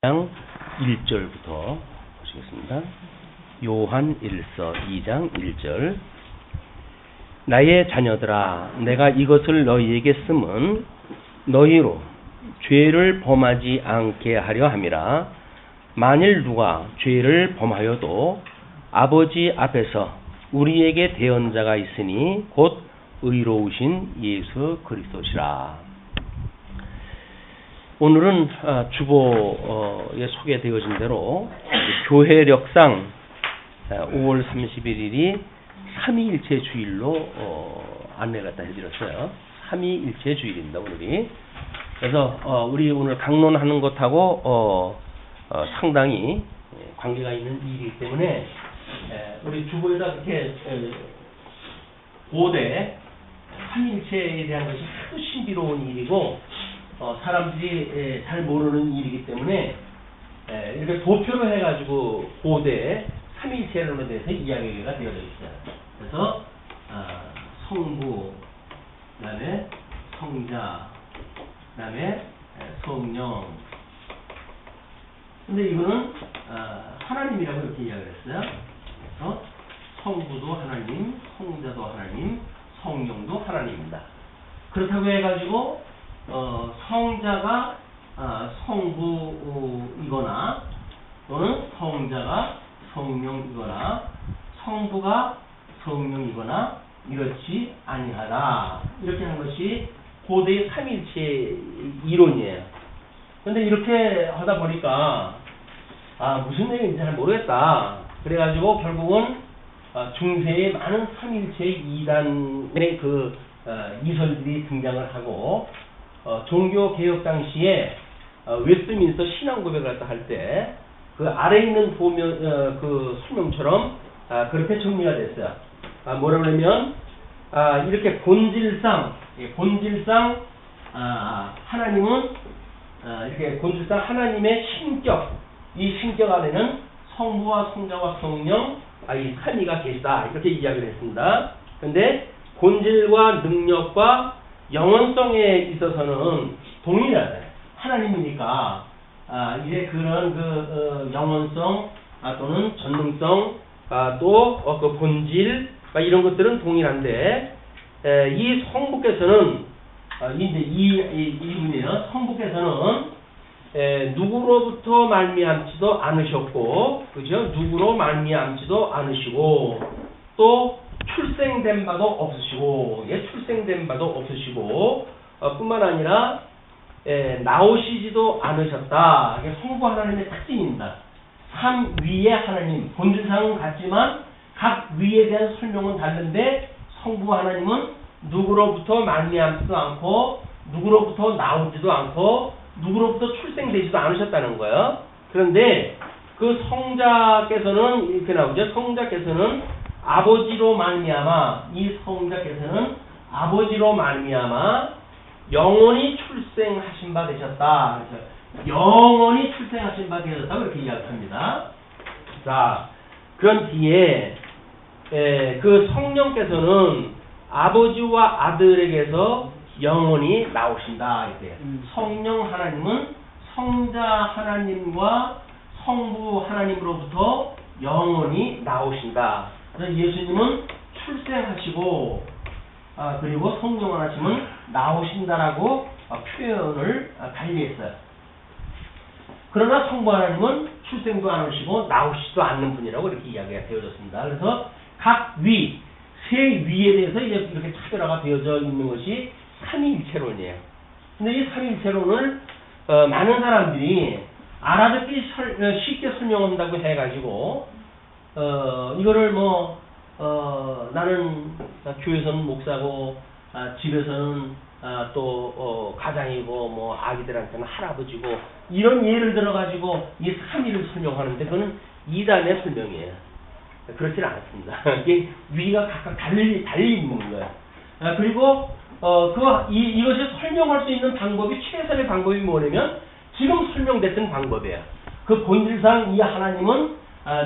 2장 1절부터 보시겠습니다. 요한 1서 2장 1절. 나의 자녀들아, 내가 이것을 너희에게 쓰면 너희로 죄를 범하지 않게 하려 함이라. 만일 누가 죄를 범하여도 아버지 앞에서 우리에게 대언자가 있으니 곧 의로우신 예수 그리스도시라. 오늘은 주보에 소개되어진 대로 교회력상 5월 31일이 삼위일체 주일로 안내 갖다 해드렸어요. 삼위일체 주일입니다, 오늘이. 그래서 우리 오늘 강론하는 것하고 상당히 관계가 있는 일이기 때문에 우리 주보에다 이렇게 고대 삼위일체에 대한 것이 하도 신비로운 일이고 사람들이 잘 모르는 일이기 때문에 이렇게 도표로 해가지고 고대 삼위일체론에 대해서 이야기가 되어져 있어요. 그래서 성부, 그다음에 성자, 그다음에 성령. 근데 이거는 하나님이라고 이렇게 이야기를 했어요. 그래서 성부도 하나님, 성자도 하나님, 성령도 하나님입니다. 그렇다고 해가지고 성자가 성부이거나 또는 성자가 성령이거나 성부가 성령이거나 이렇지 아니하다. 이렇게 한 것이 고대의 삼위일체 이론이에요. 근데 이렇게 하다 보니까 무슨 얘기인지 잘 모르겠다. 그래가지고 결국은 중세의 많은 삼위일체 이단의 이설들이 등장을 하고 종교개혁 당시에 웨스트민스터 신앙 고백을 갖다 할 때 그 아래에 있는 설명처럼 그렇게 정리가 됐어요. 뭐라 그러면 이렇게 본질상 하나님은 이렇게 본질상 하나님의 신격, 이 신격 안에는 성부와 성자와 성령 이 삼위가 계시다, 이렇게 이야기를 했습니다. 그런데 본질과 능력과 영원성에 있어서는 동일하다. 하나님이니까 이제 그런 영원성 또는 전능성 또 그 본질 이런 것들은 동일한데 이 성부께서는 이제 이분이에요. 성부께서는 누구로부터 말미암지도 않으셨고, 그죠? 누구로 말미암지도 않으시고, 또 출생된 바도 없으시고, 출생된 바도 없으시고, 뿐만 아니라 나오시지도 않으셨다. 이게 성부 하나님의 특징입니다. 삼위의 하나님, 본질상은 같지만 각 위에 대한 설명은 다른데 성부 하나님은 누구로부터 말미암지도 않고, 누구로부터 나오지도 않고, 누구로부터 출생되지도 않으셨다는 거예요. 그런데 그 성자께서는 이렇게 나오죠. 성자께서는 아버지로 말미암아, 이 성자께서는 아버지로 말미암아 영원히 출생하신 바 되셨다. 그래서 영원히 출생하신 바 되셨다고 이렇게 이야기합니다. 자, 그런 뒤에 그 성령께서는 아버지와 아들에게서 영원히 나오신다. 이렇게. 성령 하나님은 성자 하나님과 성부 하나님으로부터 영원히 나오신다. 그래서 예수님은 출생하시고 그리고 성령 하나님은 나오신다라고 표현을 달리했어요. 그러나 성부 하나님은 출생도 안 하시고 나오시지도 않는 분이라고 이렇게 이야기가 되어졌습니다. 그래서 각 위, 세 위에 대해서 이렇게 차별화가 되어져 있는 것이 삼위일체론이에요. 근데 이 삼위일체론을 많은 사람들이 알아듣기 쉽게 설명한다고 해가지고 이거를 나는 교회에서는 목사고 집에서는 또 가장이고 아기들한테는 할아버지고 이런 예를 들어가지고 이 삼위를 설명하는데 그거는 이단의 설명이에요. 그렇지는 않습니다. 이게 위가 각각 달리 있는 거예요. 그리고 이것을 설명할 수 있는 방법이 최선의 방법이 뭐냐면 지금 설명됐던 방법이에요. 그 본질상 이 하나님은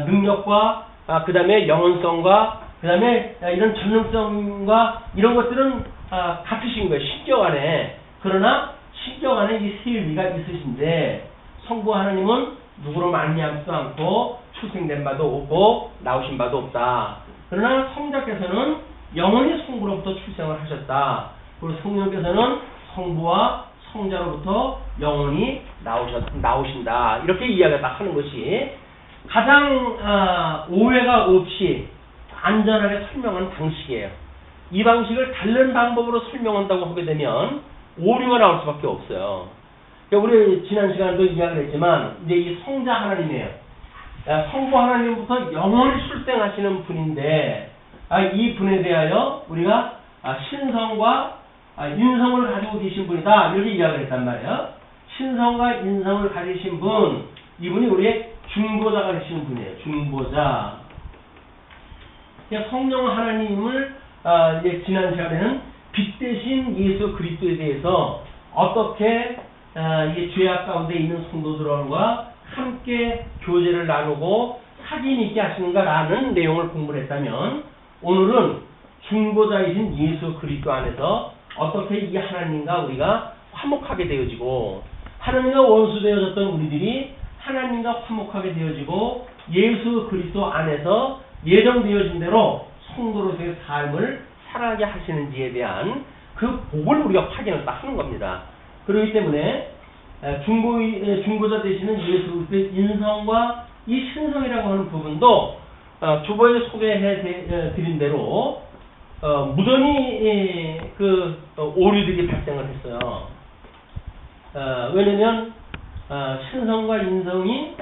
능력과 그 다음에 영원성과 그 다음에 이런 전능성과 이런 것들은 같으신 거예요. 신격 안에. 그러나 신격 안에 이 세 위가 있으신데 성부 하나님은 누구로 말미암지도 않고 출생된 바도 없고 나오신 바도 없다. 그러나 성자께서는 영원히 성부로부터 출생을 하셨다. 그리고 성령께서는 성부와 성자로부터 영원히 나오신다. 이렇게 이야기를 딱 하는 것이 가장 오해가 없이 안전하게 설명한 방식이에요. 이 방식을 다른 방법으로 설명한다고 하게 되면 오류가 나올 수밖에 없어요. 그러니까 우리 지난 시간에도 이야기를 했지만 이제 이 성자 하나님이에요. 성부 하나님부터 영원히 출생하시는 분인데 이 분에 대하여 우리가 신성과 인성을 가지고 계신 분이다. 이렇게 이야기를 했단 말이에요. 신성과 인성을 가지신 분, 이분이 우리의 중보자가 되시는 분이에요. 중보자. 성령 하나님을 이제 지난 시간에는 빛 대신 예수 그리스도에 대해서 어떻게 이 죄악 가운데 있는 성도들과 함께 교제를 나누고 사귐 있게 하시는가라는 내용을 공부를 했다면, 오늘은 중보자이신 예수 그리스도 안에서 어떻게 이 하나님과 우리가 화목하게 되어지고 하나님과 원수되어졌던 우리들이 하나님과 화목하게 되어지고 예수 그리스도 안에서 예정되어진 대로 성도로서의 삶을 살아가게 하시는지에 대한 그 복을 우리가 확인을 딱 하는 겁니다. 그렇기 때문에 중보자 되시는 예수 그리스도의 인성과 이 신성이라고 하는 부분도 주보에 소개해 드린 대로 무던히 오류들이 발생을 했어요. 왜냐면 신성과 인성이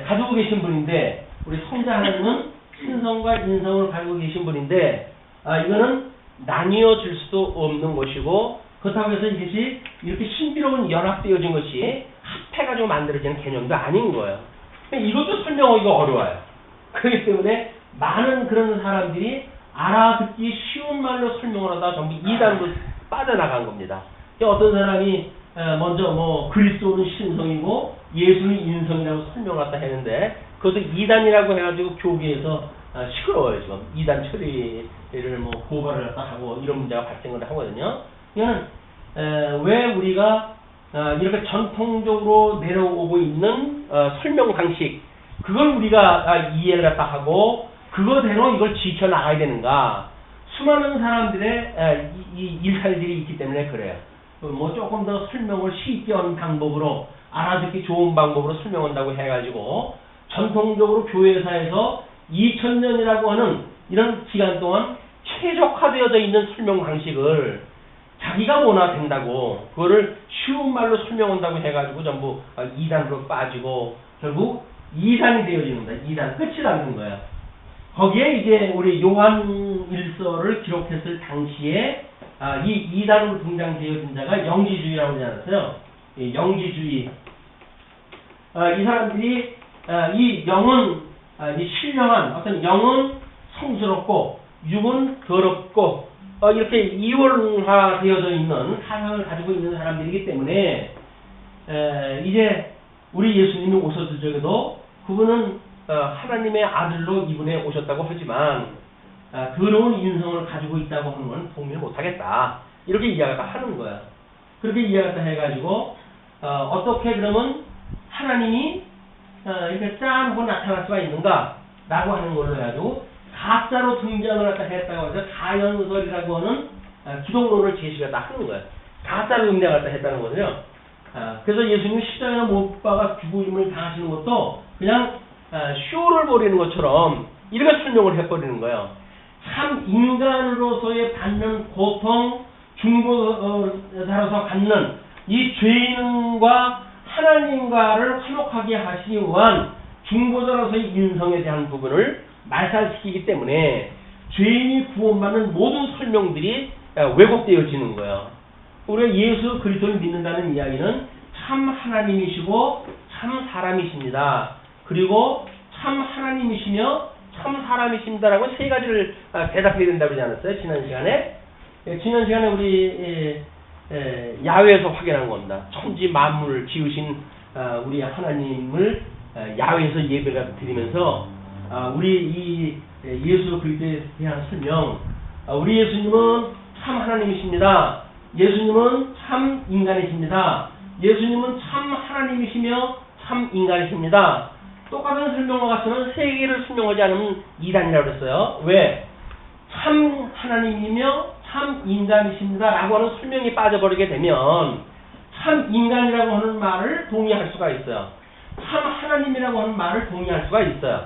가지고 계신 분인데, 우리 성자 하나님은 신성과 인성을 가지고 계신 분인데 이거는 나뉘어질 수도 없는 것이고, 그렇다고 해서 이것이 이렇게 신비로운 연합되어진 것이 합해가지고 만들어지는 개념도 아닌 거예요. 이것도 설명하기가 어려워요. 그렇기 때문에 많은 그런 사람들이 알아듣기 쉬운 말로 설명을 하다 전부 이단으로 빠져나간 겁니다. 어떤 사람이 먼저 그리스도는 신성이고 예수는 인성이라고 설명을 갖다 했는데, 그것을 이단이라고 해가지고 교계에서 시끄러워요. 지금 이단 처리를 고발을 갖다 하고 이런 문제가 발생을 하거든요. 이거는 왜 우리가 이렇게 전통적으로 내려오고 있는 설명 방식, 그걸 우리가 이해를 갖다 하고 그거대로 이걸 지켜나가야 되는가. 수많은 사람들의 이 일탈들이 있기 때문에 그래요. 조금 더 설명을 쉽게 하는 방법으로, 알아듣기 좋은 방법으로 설명한다고 해가지고 전통적으로 교회사에서 2000년이라고 하는 이런 기간 동안 최적화되어져 있는 설명 방식을 자기가 원화된다고 그거를 쉬운 말로 설명한다고 해가지고 전부 이단으로 빠지고 결국 이단이 되어지는 거야. 이단 끝이 나는 거야. 거기에 이제 우리 요한 일서를 기록했을 당시에 이 이단으로 등장되어진 자가 영지주의라고 하지 않았어요? 영지주의. 이 사람들이 이 영은 이 신령한 어떤 영은 성스럽고 육은 더럽고 이렇게 이원화되어져 있는 사상을 가지고 있는 사람들이기 때문에 이제 우리 예수님이 오셨을 적에도 그분은 하나님의 아들로 이분에 오셨다고 하지만 더러운 인성을 가지고 있다고 하는 건 동의를 못하겠다. 이렇게 이야기가 하는 거야. 그렇게 이야기를 해가지고 어떻게 그러면 하나님이 이렇게 짠 하고 나타날 수가 있는가 라고 하는 걸로 해가지고 가짜로 등장을 했다고 해서 가연설이라고 하는 기독론을 제시가 다 하는 거야. 가짜로 등장을 했다는 거죠. 그래서 예수님이 십자가에 못 박아 죽음을 당하시는 것도 그냥 쇼를 벌이는 것처럼 이렇게 설명을 해버리는 거예요. 참 인간으로서의 받는 고통, 중보자로서 갖는 이 죄인과 하나님과를 화목하게 하시기 위한 중보자로서의 인성에 대한 부분을 말살시키기 때문에 죄인이 구원받는 모든 설명들이 왜곡되어지는 거예요. 우리가 예수 그리스도를 믿는다는 이야기는 참 하나님이시고 참 사람이십니다. 그리고 참 하나님이시며 참 사람이십니다라고 세 가지를 대답해야 된다고 하지 않았어요? 지난 시간에 우리 야훼에서 확인한 겁니다. 천지 만물을 지으신 우리 하나님을 야훼에서 예배가 드리면서 우리 이 예수 그리스도에 대한 설명, 우리 예수님은 참 하나님이십니다. 예수님은 참 인간이십니다. 예수님은 참 하나님이시며 참 인간이십니다. 똑같은 설명과 같으면 세 개를 설명하지 않으면 이단이라고 그랬어요. 왜? 참 하나님이며 참 인간이십니다 라고 하는 설명이 빠져버리게 되면 참 인간이라고 하는 말을 동의할 수가 있어요. 참 하나님이라고 하는 말을 동의할 수가 있어요.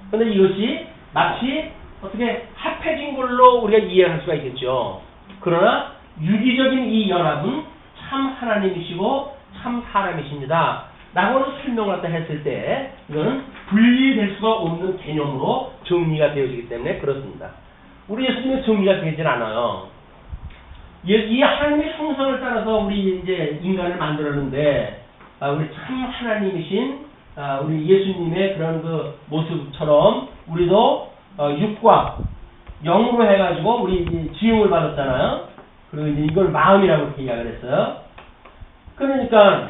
그런데 이것이 마치 어떻게 합해진 걸로 우리가 이해할 수가 있겠죠. 그러나 유기적인 이 연합은 참 하나님이시고 참 사람이십니다 라고 하는 설명을 갖다 했을 때 이거는 분리될 수가 없는 개념으로 정리가 되어지기 때문에 그렇습니다. 우리 예수님의 정리가 되질 않아요. 이 하나님의 형상을 따라서 우리 이제 인간을 만들었는데 우리 참 하나님이신 우리 예수님의 그런 그 모습처럼 우리도 육과 영으로 해가지고 우리 지음을 받았잖아요. 그리고 이제 이걸 마음이라고 이렇게 이야기를 했어요. 그러니까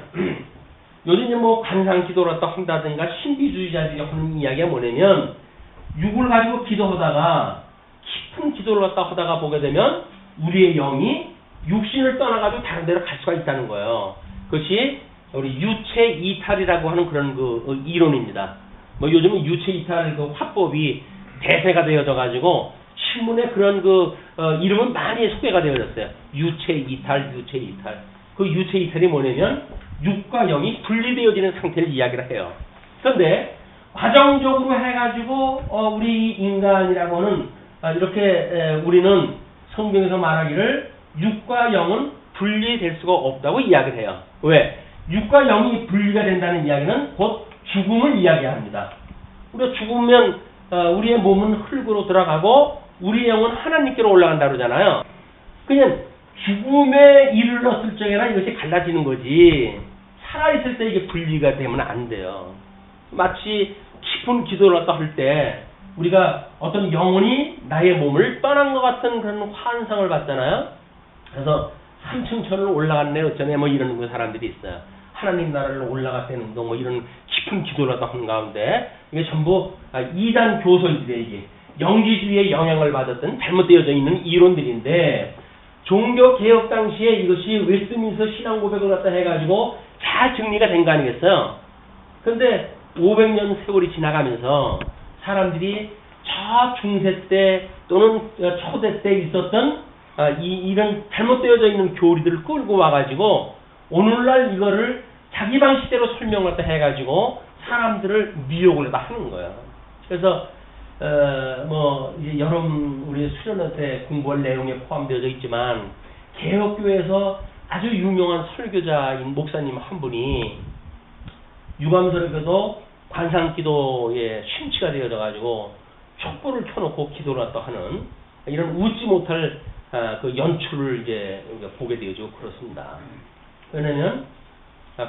요즘 이제 뭐 관상 기도를 또 한다든가 신비주의자들이 하는 이야기가 뭐냐면 육을 가지고 기도하다가 깊은 기도를 갖다 하다가 보게 되면 우리의 영이 육신을 떠나가지고 다른 데로 갈 수가 있다는 거예요. 그것이 우리 유체 이탈이라고 하는 그런 그 이론입니다. 뭐 요즘은 유체 이탈 그 화법이 대세가 되어져 가지고 신문에 그런 그 이름은 많이 소개가 되어졌어요. 유체 이탈, 유체 이탈. 그 유체 이탈이 뭐냐면 육과 영이 분리되어지는 상태를 이야기를 해요. 그런데 과정적으로 해가지고 우리 인간이라고는 이렇게 우리는 성경에서 말하기를 육과 영은 분리될 수가 없다고 이야기를 해요. 왜? 육과 영이 분리가 된다는 이야기는 곧 죽음을 이야기합니다. 우리가 죽으면 우리의 몸은 흙으로 들어가고 우리의 영은 하나님께로 올라간다 그러잖아요. 그냥 죽음에 이르렀을 적에나 이것이 갈라지는 거지 살아있을 때 이게 분리가 되면 안 돼요. 마치 깊은 기도를 갖다 할 때 우리가 어떤 영혼이 나의 몸을 떠난 것 같은 그런 환상을 받잖아요. 그래서 3층 천을 올라갔네 어쩌네 뭐 이러는 그 사람들이 있어요. 하나님 나라를 올라갔다는 뭐 이런 깊은 기도를 갖다 하는 가운데 이게 전부 이단 교설들이에요. 이게 영지주의의 영향을 받았던 잘못되어져 있는 이론들인데 종교 개혁 당시에 이것이 웨스트민스터 신앙 고백을 갖다 해가지고 잘 정리가 된 거 아니겠어요? 그런데 500년 세월이 지나가면서 사람들이 저 중세 때 또는 초대 때 있었던 이런 잘못되어져 있는 교리들을 끌고 와가지고 오늘날 이거를 자기 방식대로 설명을 갖다 해가지고 사람들을 미혹을 다 하는 거예요. 그래서 뭐 이제 여러분 우리 수련회 때 공부할 내용에 포함되어 있지만 개혁교회에서 아주 유명한 설교자인 목사님 한 분이 유감설교도 관상기도에 심취가 되어져 가지고 촛불을 켜놓고 기도를 또 하는 이런 웃지 못할 그 연출을 이제 우리가 보게 되어지고 그렇습니다. 왜냐면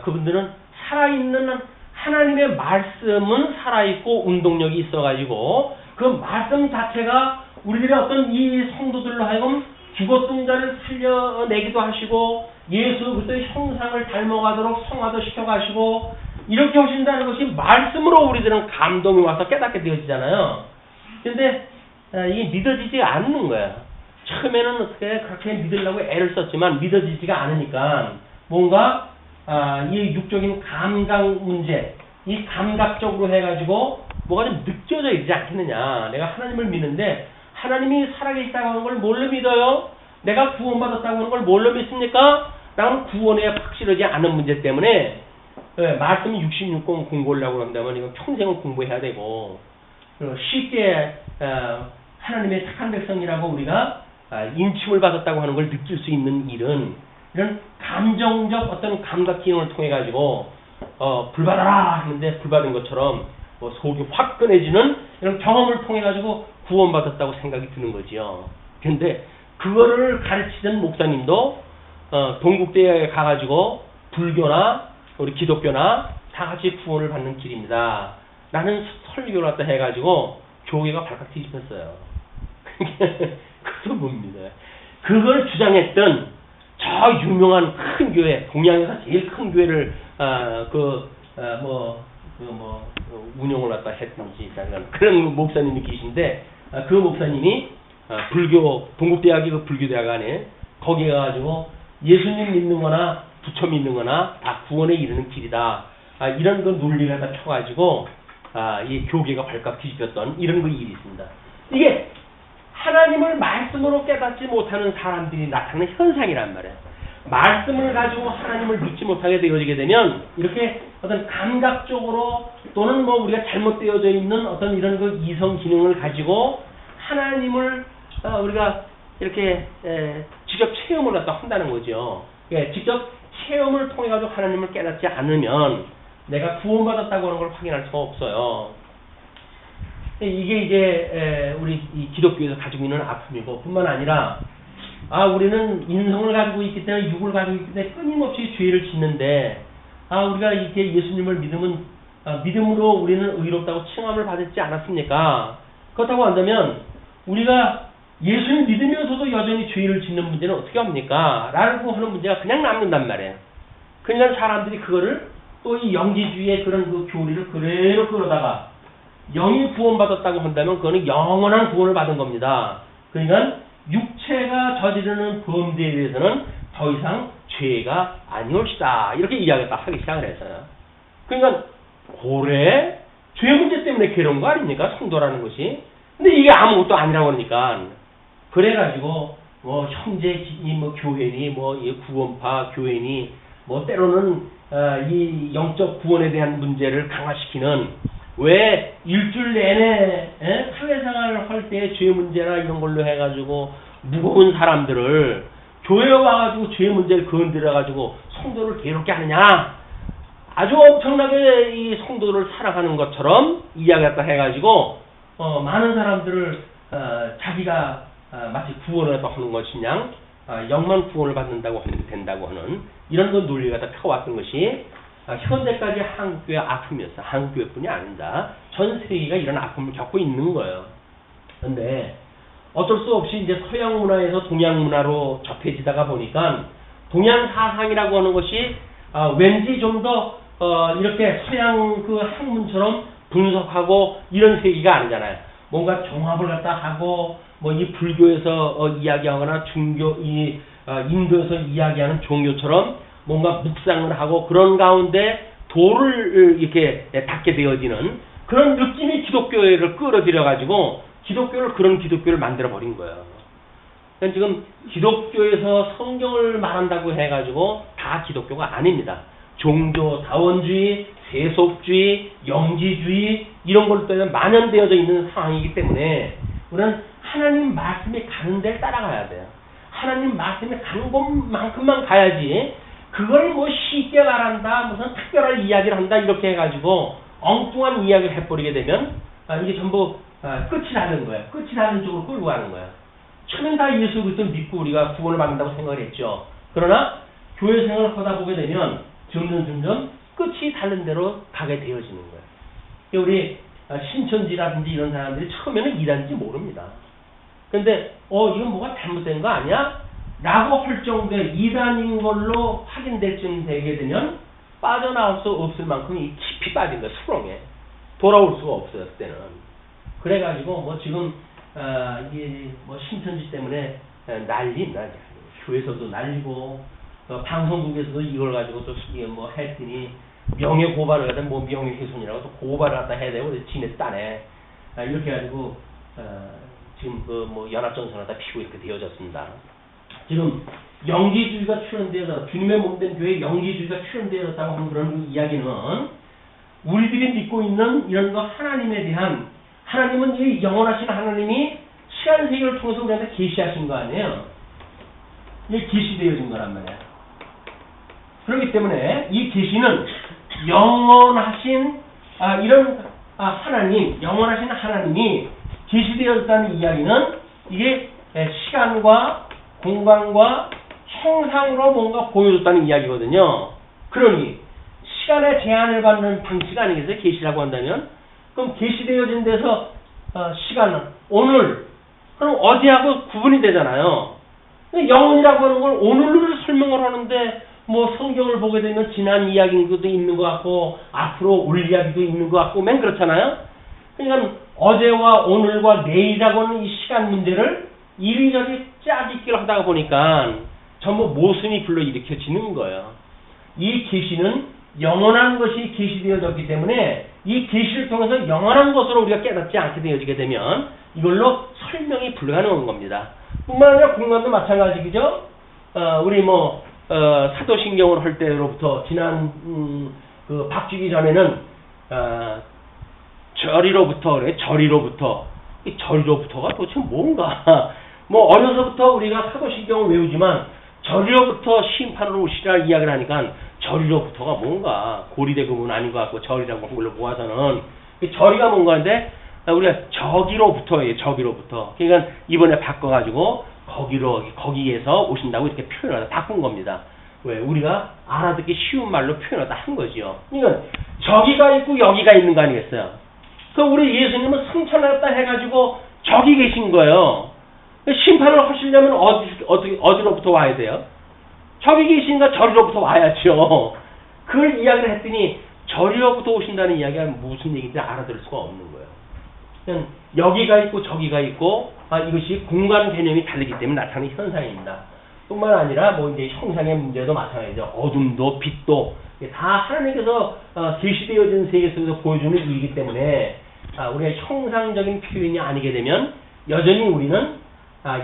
그분들은 살아있는 하나님의 말씀은 살아있고 운동력이 있어가지고 그 말씀 자체가 우리들의 어떤 이 성도들로 하여금 죽었던 자를 살려내기도 하시고 예수 그리스도의 형상을 닮아가도록 성화도 시켜가시고 이렇게 하신다는 것이 말씀으로 우리들은 감동이 와서 깨닫게 되어지잖아요. 근데 이게 믿어지지 않는 거야. 처음에는 어떻게 그렇게 믿으려고 애를 썼지만 믿어지지가 않으니까 뭔가 이 육적인 감각 문제, 이 감각적으로 해가지고 뭐가 좀 느껴져 있지 않겠느냐. 내가 하나님을 믿는데 하나님이 살아계시다고 하는 걸 뭘로 믿어요? 내가 구원받았다고 하는 걸 뭘로 믿습니까? 라는 구원에 확실하지 않은 문제 때문에 말씀이 66권 공부하려고 한다면 이건 평생을 공부해야 되고 쉽게 하나님의 착한 백성이라고 우리가 인침을 받았다고 하는 걸 느낄 수 있는 일은 이런 감정적 어떤 감각 기능을 통해 가지고 불 받아라 하는데 불 받은 것처럼 뭐 속이 화끈해지는 이런 경험을 통해 가지고 구원받았다고 생각이 드는 거지요. 그런데 그거를 가르치던 목사님도 동국대에 가가지고 불교나 우리 기독교나 다 같이 구원을 받는 길입니다. 라는 설교를 갖다 해가지고 교회가 발칵 뒤집혔어요. 그것도 뭡니다. 그걸 주장했던 저 유명한 큰 교회, 동양에서 제일 큰 교회를 운영을 갖다 했던지 그런 목사님이 계신데 그 목사님이 불교 동국대학이 그 불교대학 안에 거기에 가가지고 예수님 믿는 거나 부처 믿는 거나 다 구원에 이르는 길이다 이런 그 논리가 다 펴가지고 이 교계가 발칵 뒤집혔던 이런 그 일이 있습니다. 이게 하나님을 말씀으로 깨닫지 못하는 사람들이 나타나는 현상이란 말이에요. 말씀을 가지고 하나님을 믿지 못하게 되어지게 되면 이렇게 어떤 감각적으로 또는 뭐 우리가 잘못되어져 있는 어떤 이런 그 이성 기능을 가지고 하나님을 우리가 이렇게 직접 체험을 갖다 한다는 거죠. 예, 직접 체험을 통해 가지고 하나님을 깨닫지 않으면 내가 구원받았다고 하는 걸 확인할 수가 없어요. 이게 이제 우리 이 기독교에서 가지고 있는 아픔이고 뿐만 아니라 우리는 인성을 가지고 있기 때문에 육을 가지고 있기 때문에 끊임없이 죄를 짓는데 우리가 이렇게 예수님을 믿으면 믿음으로 우리는 의롭다고 칭함을 받았지 않았습니까? 그렇다고 한다면 우리가 예수님 믿으면서도 여전히 죄를 짓는 문제는 어떻게 합니까? 라고 하는 문제가 그냥 남는단 말이에요. 그러니까 사람들이 그거를 또 이 영지주의의 그런 그 교리를 그대로 끌어다가 영이 구원받았다고 한다면 그거는 영원한 구원을 받은 겁니다. 그러니까 육체가 저지르는 범죄에 대해서는 더 이상 죄가 아니올시다. 이렇게 이야기를 딱 하기 시작을 했어요. 그러니까 고래 죄 문제 때문에 괴로운 거 아닙니까? 성도라는 것이. 근데 이게 아무것도 아니라고 그러니까 그래가지고 뭐 형제니 뭐 교회니 뭐 구원파 교회니 뭐 때로는 이 영적 구원에 대한 문제를 강화시키는 왜 일주일 내내 사회생활을 할 때 죄 문제나 이런 걸로 해가지고 무거운 사람들을 교회에 와가지고 죄 문제를 건드려가지고 성도를 괴롭게 하느냐. 아주 엄청나게 이 성도를 사랑하는 것처럼 이야기했다 해가지고 많은 사람들을 자기가 마치 구원을 하는 것이냐 영만 구원을 받는다고 하면 된다고 하는 이런 그 논리가 다 펴왔던 것이 현대까지 한국교회 아픔이었어. 한국교회뿐이 아니다. 전 세계가 이런 아픔을 겪고 있는 거예요. 그런데 어쩔 수 없이 이제 서양 문화에서 동양 문화로 접해지다가 보니까 동양 사상이라고 하는 것이 왠지 좀 더 이렇게 서양 그 학문처럼 분석하고 이런 세계가 아니잖아요. 뭔가 종합을 갖다 하고 뭐 이 불교에서 이야기하거나 중교 인도에서 이야기하는 종교처럼 뭔가 묵상을 하고 그런 가운데 도를 이렇게 닦게 되어지는 그런 느낌이 기독교를 끌어들여 가지고 기독교를 그런 기독교를 만들어 버린 거예요. 그러니까 지금 기독교에서 성경을 말한다고 해가지고 다 기독교가 아닙니다. 종교, 다원주의, 세속주의, 영지주의 이런 것 때문에 만연되어져 있는 상황이기 때문에 우리는 하나님 말씀이 가는 데를 따라가야 돼요. 하나님 말씀이 가는 곳만큼만 가야지 그걸 뭐 쉽게 말한다 무슨 특별한 이야기를 한다 이렇게 해가지고 엉뚱한 이야기를 해버리게 되면 이게 전부 끝이 나는 거야. 끝이 나는 쪽으로 끌고 가는 거야. 처음엔 다 예수 그리스도를 믿고 우리가 구원을 받는다고 생각을 했죠. 그러나 교회 생활을 하다 보게 되면 점점 끝이 다른 데로 가게 되어지는 거예요. 우리 신천지라든지 이런 사람들이 처음에는 이단인지 모릅니다. 근데 이건 뭐가 잘못된 거 아니야? 라고 할 정도의 이단인 걸로 확인될 쯤 되게 되면 빠져나올 수 없을 만큼 이 깊이 빠진 거야. 수렁에 돌아올 수가 없어요. 그때는. 그래가지고 뭐 지금 이게 뭐 신천지 때문에 난리입니다. 교회에서도 난리고 방송국에서도 이걸 가지고 또 뭐 했더니 명예 고발을 하든 뭐 명예훼손이라고 또 고발을 갖다 해야 되고 지네 딴에 이렇게 해가지고 지금 그 뭐 연합전선을 다 피고 이렇게 되어졌습니다. 지금 영지주의가 출현되어서 주님의 몸된 교회에 영지주의가 출현되어졌다고 하는 그런 이야기는 우리들이 믿고 있는 이런 거 하나님에 대한 하나님은 이 영원하신 하나님이 시간 세계를 통해서 우리한테 계시하신 거 아니에요. 이게 계시되어진 거란 말이야. 그렇기 때문에 이 계시는 영원하신 이런 하나님, 영원하신 하나님이 계시되었다는 이야기는 이게 시간과 공간과 형상으로 뭔가 보여줬다는 이야기거든요. 그러니 시간의 제한을 받는 방식 아니겠어요? 계시라고 한다면 그럼 계시되어진 데서 시간은 오늘 그럼 어디하고 구분이 되잖아요. 영혼이라고 하는 걸 오늘로 설명을 하는데 뭐 성경을 보게 되면 지난 이야기도 있는 것 같고 앞으로 올 이야기도 있는 것 같고 맨 그렇잖아요. 그러니까 어제와 오늘과 내일이라고 하는 이 시간 문제를 이리저리 짜깁기를 하다가 보니까 전부 모순이 불러일으켜지는 거예요. 이 계시는 영원한 것이 계시되어졌기 때문에 이 계시를 통해서 영원한 것으로 우리가 깨닫지 않게 되어지게 되면 이걸로 설명이 불가능한 겁니다. 뿐만 아니라 공간도 마찬가지죠. 우리 사도신경을 할 때로부터 지난 그 바뀌기 전에는 절이로부터 그래. 절이로부터가 도대체 뭔가 어려서부터 우리가 사도신경을 외우지만 절이로부터 심판으로 오시라 이야기를 하니까 절이로부터가 뭔가 고리대금은 아닌 것 같고 절이라고 한 걸로 모아서는 절이가 뭔가인데 우리가 저기로부터예요. 저기로부터. 그러니까 이번에 바꿔가지고 거기에서 오신다고 이렇게 표현하다 바꾼 겁니다. 왜? 우리가 알아듣기 쉬운 말로 표현하다 한 거지요. 그러니까 저기가 있고 여기가 있는 거 아니겠어요? 그 우리 예수님은 승천했다 해가지고 저기 계신 거예요. 심판을 하시려면 어디로부터 와야 돼요? 저기 계신가 저리로부터 와야죠. 그걸 이야기를 했더니 저리로부터 오신다는 이야기가 무슨 얘기인지 알아들을 수가 없는 거예요. 그냥 여기가 있고 저기가 있고 이것이 공간 개념이 다르기 때문에 나타나는 현상입니다. 뿐만 아니라 이제 형상의 문제도 마찬가지죠. 어둠도 빛도 다 하나님께서 계시되어진 세계 속에서 보여주는 일이기 때문에 우리가 형상적인 표현이 아니게 되면 여전히 우리는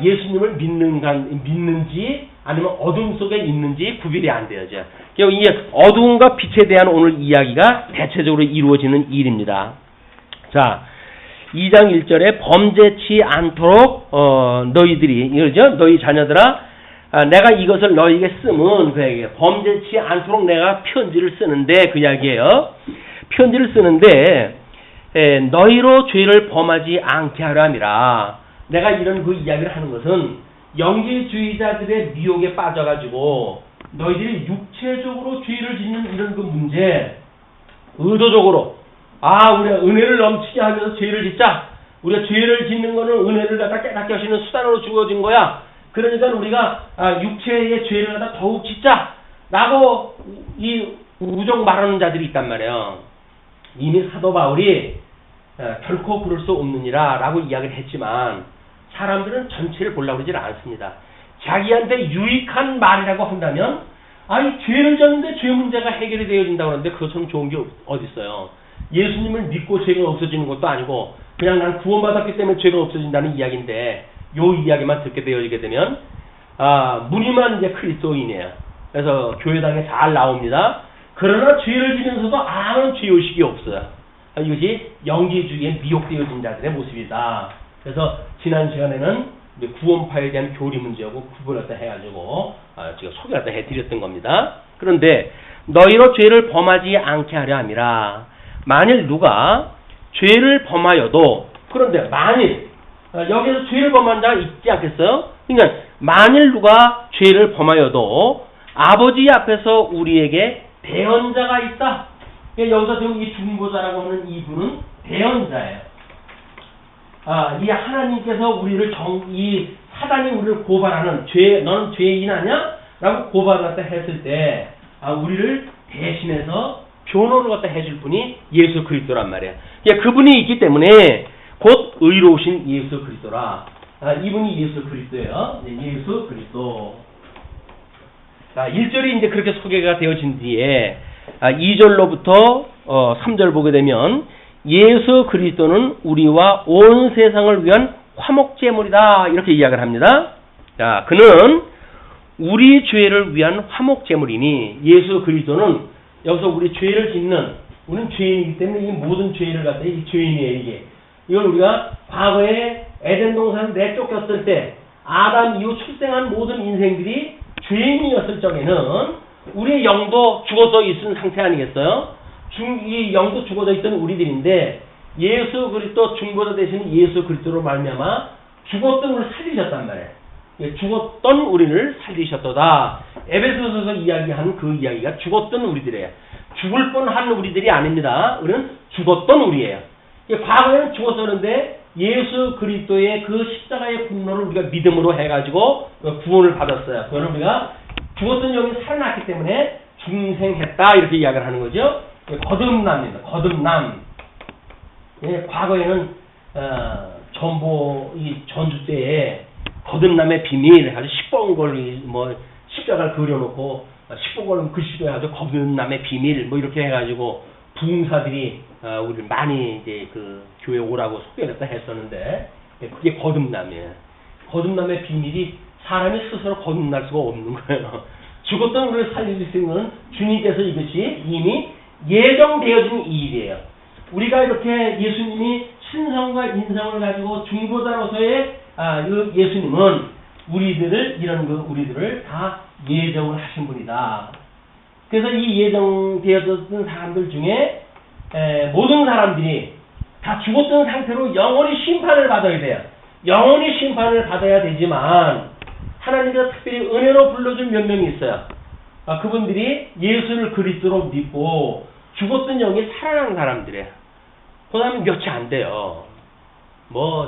예수님을 믿는지 아니면 어둠 속에 있는지 구별이 안 되어져. 이 어둠과 빛에 대한 오늘 이야기가 대체적으로 이루어지는 일입니다. 자, 2장 1절에 범죄치 않도록 너희들이 이거죠. 너희 자녀들아 내가 이것을 너희에게 쓰면 그 얘기예요. 범죄치 않도록 내가 편지를 쓰는데 그 이야기예요. 편지를 쓰는데 너희로 죄를 범하지 않게 하려 함이라. 내가 이런 그 이야기를 하는 것은 영지주의자들의 미혹에 빠져가지고 너희들이 육체적으로 죄를 짓는 이런 그 문제 의도적으로 우리가 은혜를 넘치게 하면서 죄를 짓자. 우리가 죄를 짓는 거는 은혜를 갖다 깨닫게 하시는 수단으로 주어진 거야. 그러니까 우리가 육체의 죄를 갖다 더욱 짓자. 라고 이 우정 말하는 자들이 있단 말이에요. 이미 사도 바울이 결코 그럴 수 없느니라 라고 이야기를 했지만 사람들은 전체를 보려고 그러질 않습니다. 자기한테 유익한 말이라고 한다면 이 죄를 졌는데 죄 문제가 해결이 되어진다고 하는데 그것은 좋은 게 어디 있어요. 예수님을 믿고 죄가 없어지는 것도 아니고 그냥 난 구원받았기 때문에 죄가 없어진다는 이야기인데 요 이야기만 듣게 되어지게 되면 무늬만 이제 그리스도인이에요. 그래서 교회당에 잘 나옵니다. 그러나 죄를 지면서도 아무런 죄의식이 없어요. 이것이 영지주의에 미혹되어진 자들의 모습이다. 그래서 지난 시간에는 구원파에 대한 교리 문제하고 구분했다 해가지고 제가 소개했다 해드렸던 겁니다. 그런데 너희로 죄를 범하지 않게 하려 함이라. 만일 누가 죄를 범하여도 그런데 만일 여기서 죄를 범한 자가 있지 않겠어요? 그러니까 만일 누가 죄를 범하여도 아버지 앞에서 우리에게 대언자가 있다. 여기서 지금 이 중보자라고 하는 이분은 대언자예요. 이 하나님께서 우리를 이 사단이 우리를 고발하는 너는 죄인 아냐? 라고 고발을 갖다 했을 때 우리를 대신해서 변호를 갖다 해줄 분이 예수 그리스도란 말이에요. 그분이 있기 때문에 곧 의로우신 예수 그리스도라. 이분이 예수 그리스도예요. 예수 그리스도. 1절이 이제 그렇게 소개가 되어진 뒤에 2절로부터 3절 보게 되면 예수 그리스도는 우리와 온 세상을 위한 화목제물이다. 이렇게 이야기를 합니다. 자, 그는 우리 죄를 위한 화목제물이니 예수 그리스도는 여기서 우리 죄를 짓는 우리는 죄인이기 때문에 이 모든 죄를 갖다 이 죄인이에요. 이걸 우리가 과거에 에덴 동산 내쫓겼을 때 아담 이후 출생한 모든 인생들이 죄인이었을 적에는 우리의 영도 죽어서 있은 상태 아니겠어요? 이 영도 죽어져 있던 우리들인데 예수 그리스도 중보자 되신 예수 그리스도로 말미암아 죽었던 우리를 살리셨단 말이에요. 죽었던 우리를 살리셨도다. 에베소서에서 이야기한 그 이야기가 죽었던 우리들이에요. 죽을 뻔한 우리들이 아닙니다. 우리는 죽었던 우리예요. 과거에는 죽었었는데 예수 그리스도의 그 십자가의 공로를 우리가 믿음으로 해가지고 구원을 받았어요. 그거는 우리가 죽었던 영이 살아났기 때문에 중생했다 이렇게 이야기를 하는 거죠. 거듭남입니다. 거듭남. 과거에는 이 전주 때에 거듭남의 비밀 아주 시뻘건 걸 십자가를 그려놓고 십보걸음 글씨도 해가지고 거듭남의 비밀 뭐 이렇게 해가지고 부흥사들이 우리 많이 이제 그 교회 오라고 소개를 했었는데 그게 거듭남이에요. 거듭남의 비밀이 사람이 스스로 거듭날 수가 없는 거예요. 죽었던 우리를 살릴 수 있는 주님께서 이것이 이미 예정되어진 일이에요. 우리가 이렇게 예수님이 신성과 인성을 가지고 중보자로서의 예수님은 우리들을 다 예정을 하신 분이다. 그래서 이 예정되어졌던 사람들 중에 모든 사람들이 다 죽었던 상태로 영원히 심판을 받아야 돼요. 영원히 심판을 받아야 되지만 하나님께서 특별히 은혜로 불러준 몇 명이 있어요. 그분들이 예수를 그리스도로 믿고 죽었던 영이 살아난 사람들이에요. 그 사람은 몇이 안 돼요.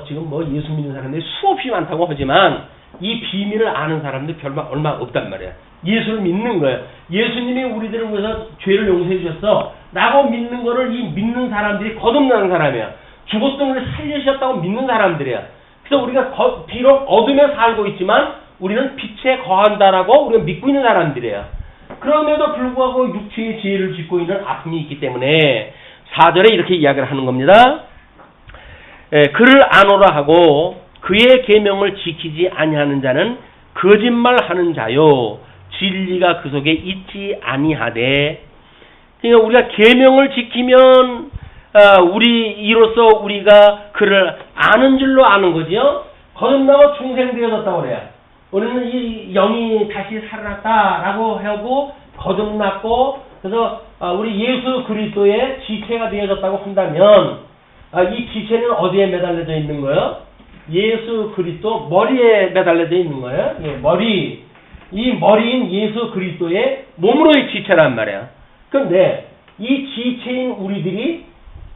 지금 예수 믿는 사람들이 수없이 많다고 하지만 이 비밀을 아는 사람들 얼마 없단 말이에요. 예수를 믿는 거예요. 예수님이 우리들을 위해서 죄를 용서해 주셨어 라고 믿는 거를 이 믿는 사람들이 거듭나는 사람이에요. 죽었던 것을 살리셨다고 믿는 사람들이에요. 그래서 우리가 비록 어둠에 살고 있지만 우리는 빛에 거한다라고 우리가 믿고 있는 사람들이에요. 그럼에도 불구하고 육체의 죄를 짓고 있는 아픔이 있기 때문에 4절에 이렇게 이야기를 하는 겁니다. 그를 아노라 하고 그의 계명을 지키지 아니하는 자는 거짓말하는 자요 진리가 그 속에 있지 아니하되. 그러니까 우리가 계명을 지키면 이로써 우리가 그를 아는 줄로 아는 거지요. 거듭나고 중생되어졌다고 그래요. 우리는 이 영이 다시 살아났다라고 하고 거듭났고 그래서 우리 예수 그리스도의 지체가 되어졌다고 한다면 이 지체는 어디에 매달려져 있는 거예요? 예수 그리스도 머리에 매달려져 있는 거예요. 머리. 이 머리인 예수 그리스도의 몸으로의 지체란 말이에요. 그런데 이 지체인 우리들이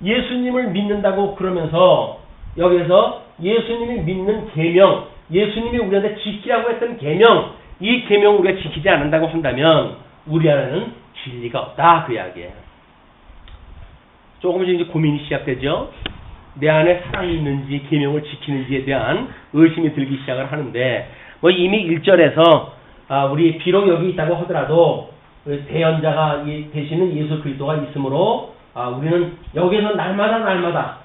예수님을 믿는다고 그러면서 여기서 예수님이 믿는 계명, 예수님이 우리한테 지키라고 했던 계명, 이 계명을 우리가 지키지 않는다고 한다면 우리 안에는 진리가 없다 그 이야기예요. 조금씩 이제 고민이 시작되죠. 내 안에 사랑이 있는지 계명을 지키는지에 대한 의심이 들기 시작을 하는데 이미 1절에서 우리 비록 여기 있다고 하더라도 대언자가 되시는 예수 그리스도가 있으므로 우리는 여기서 날마다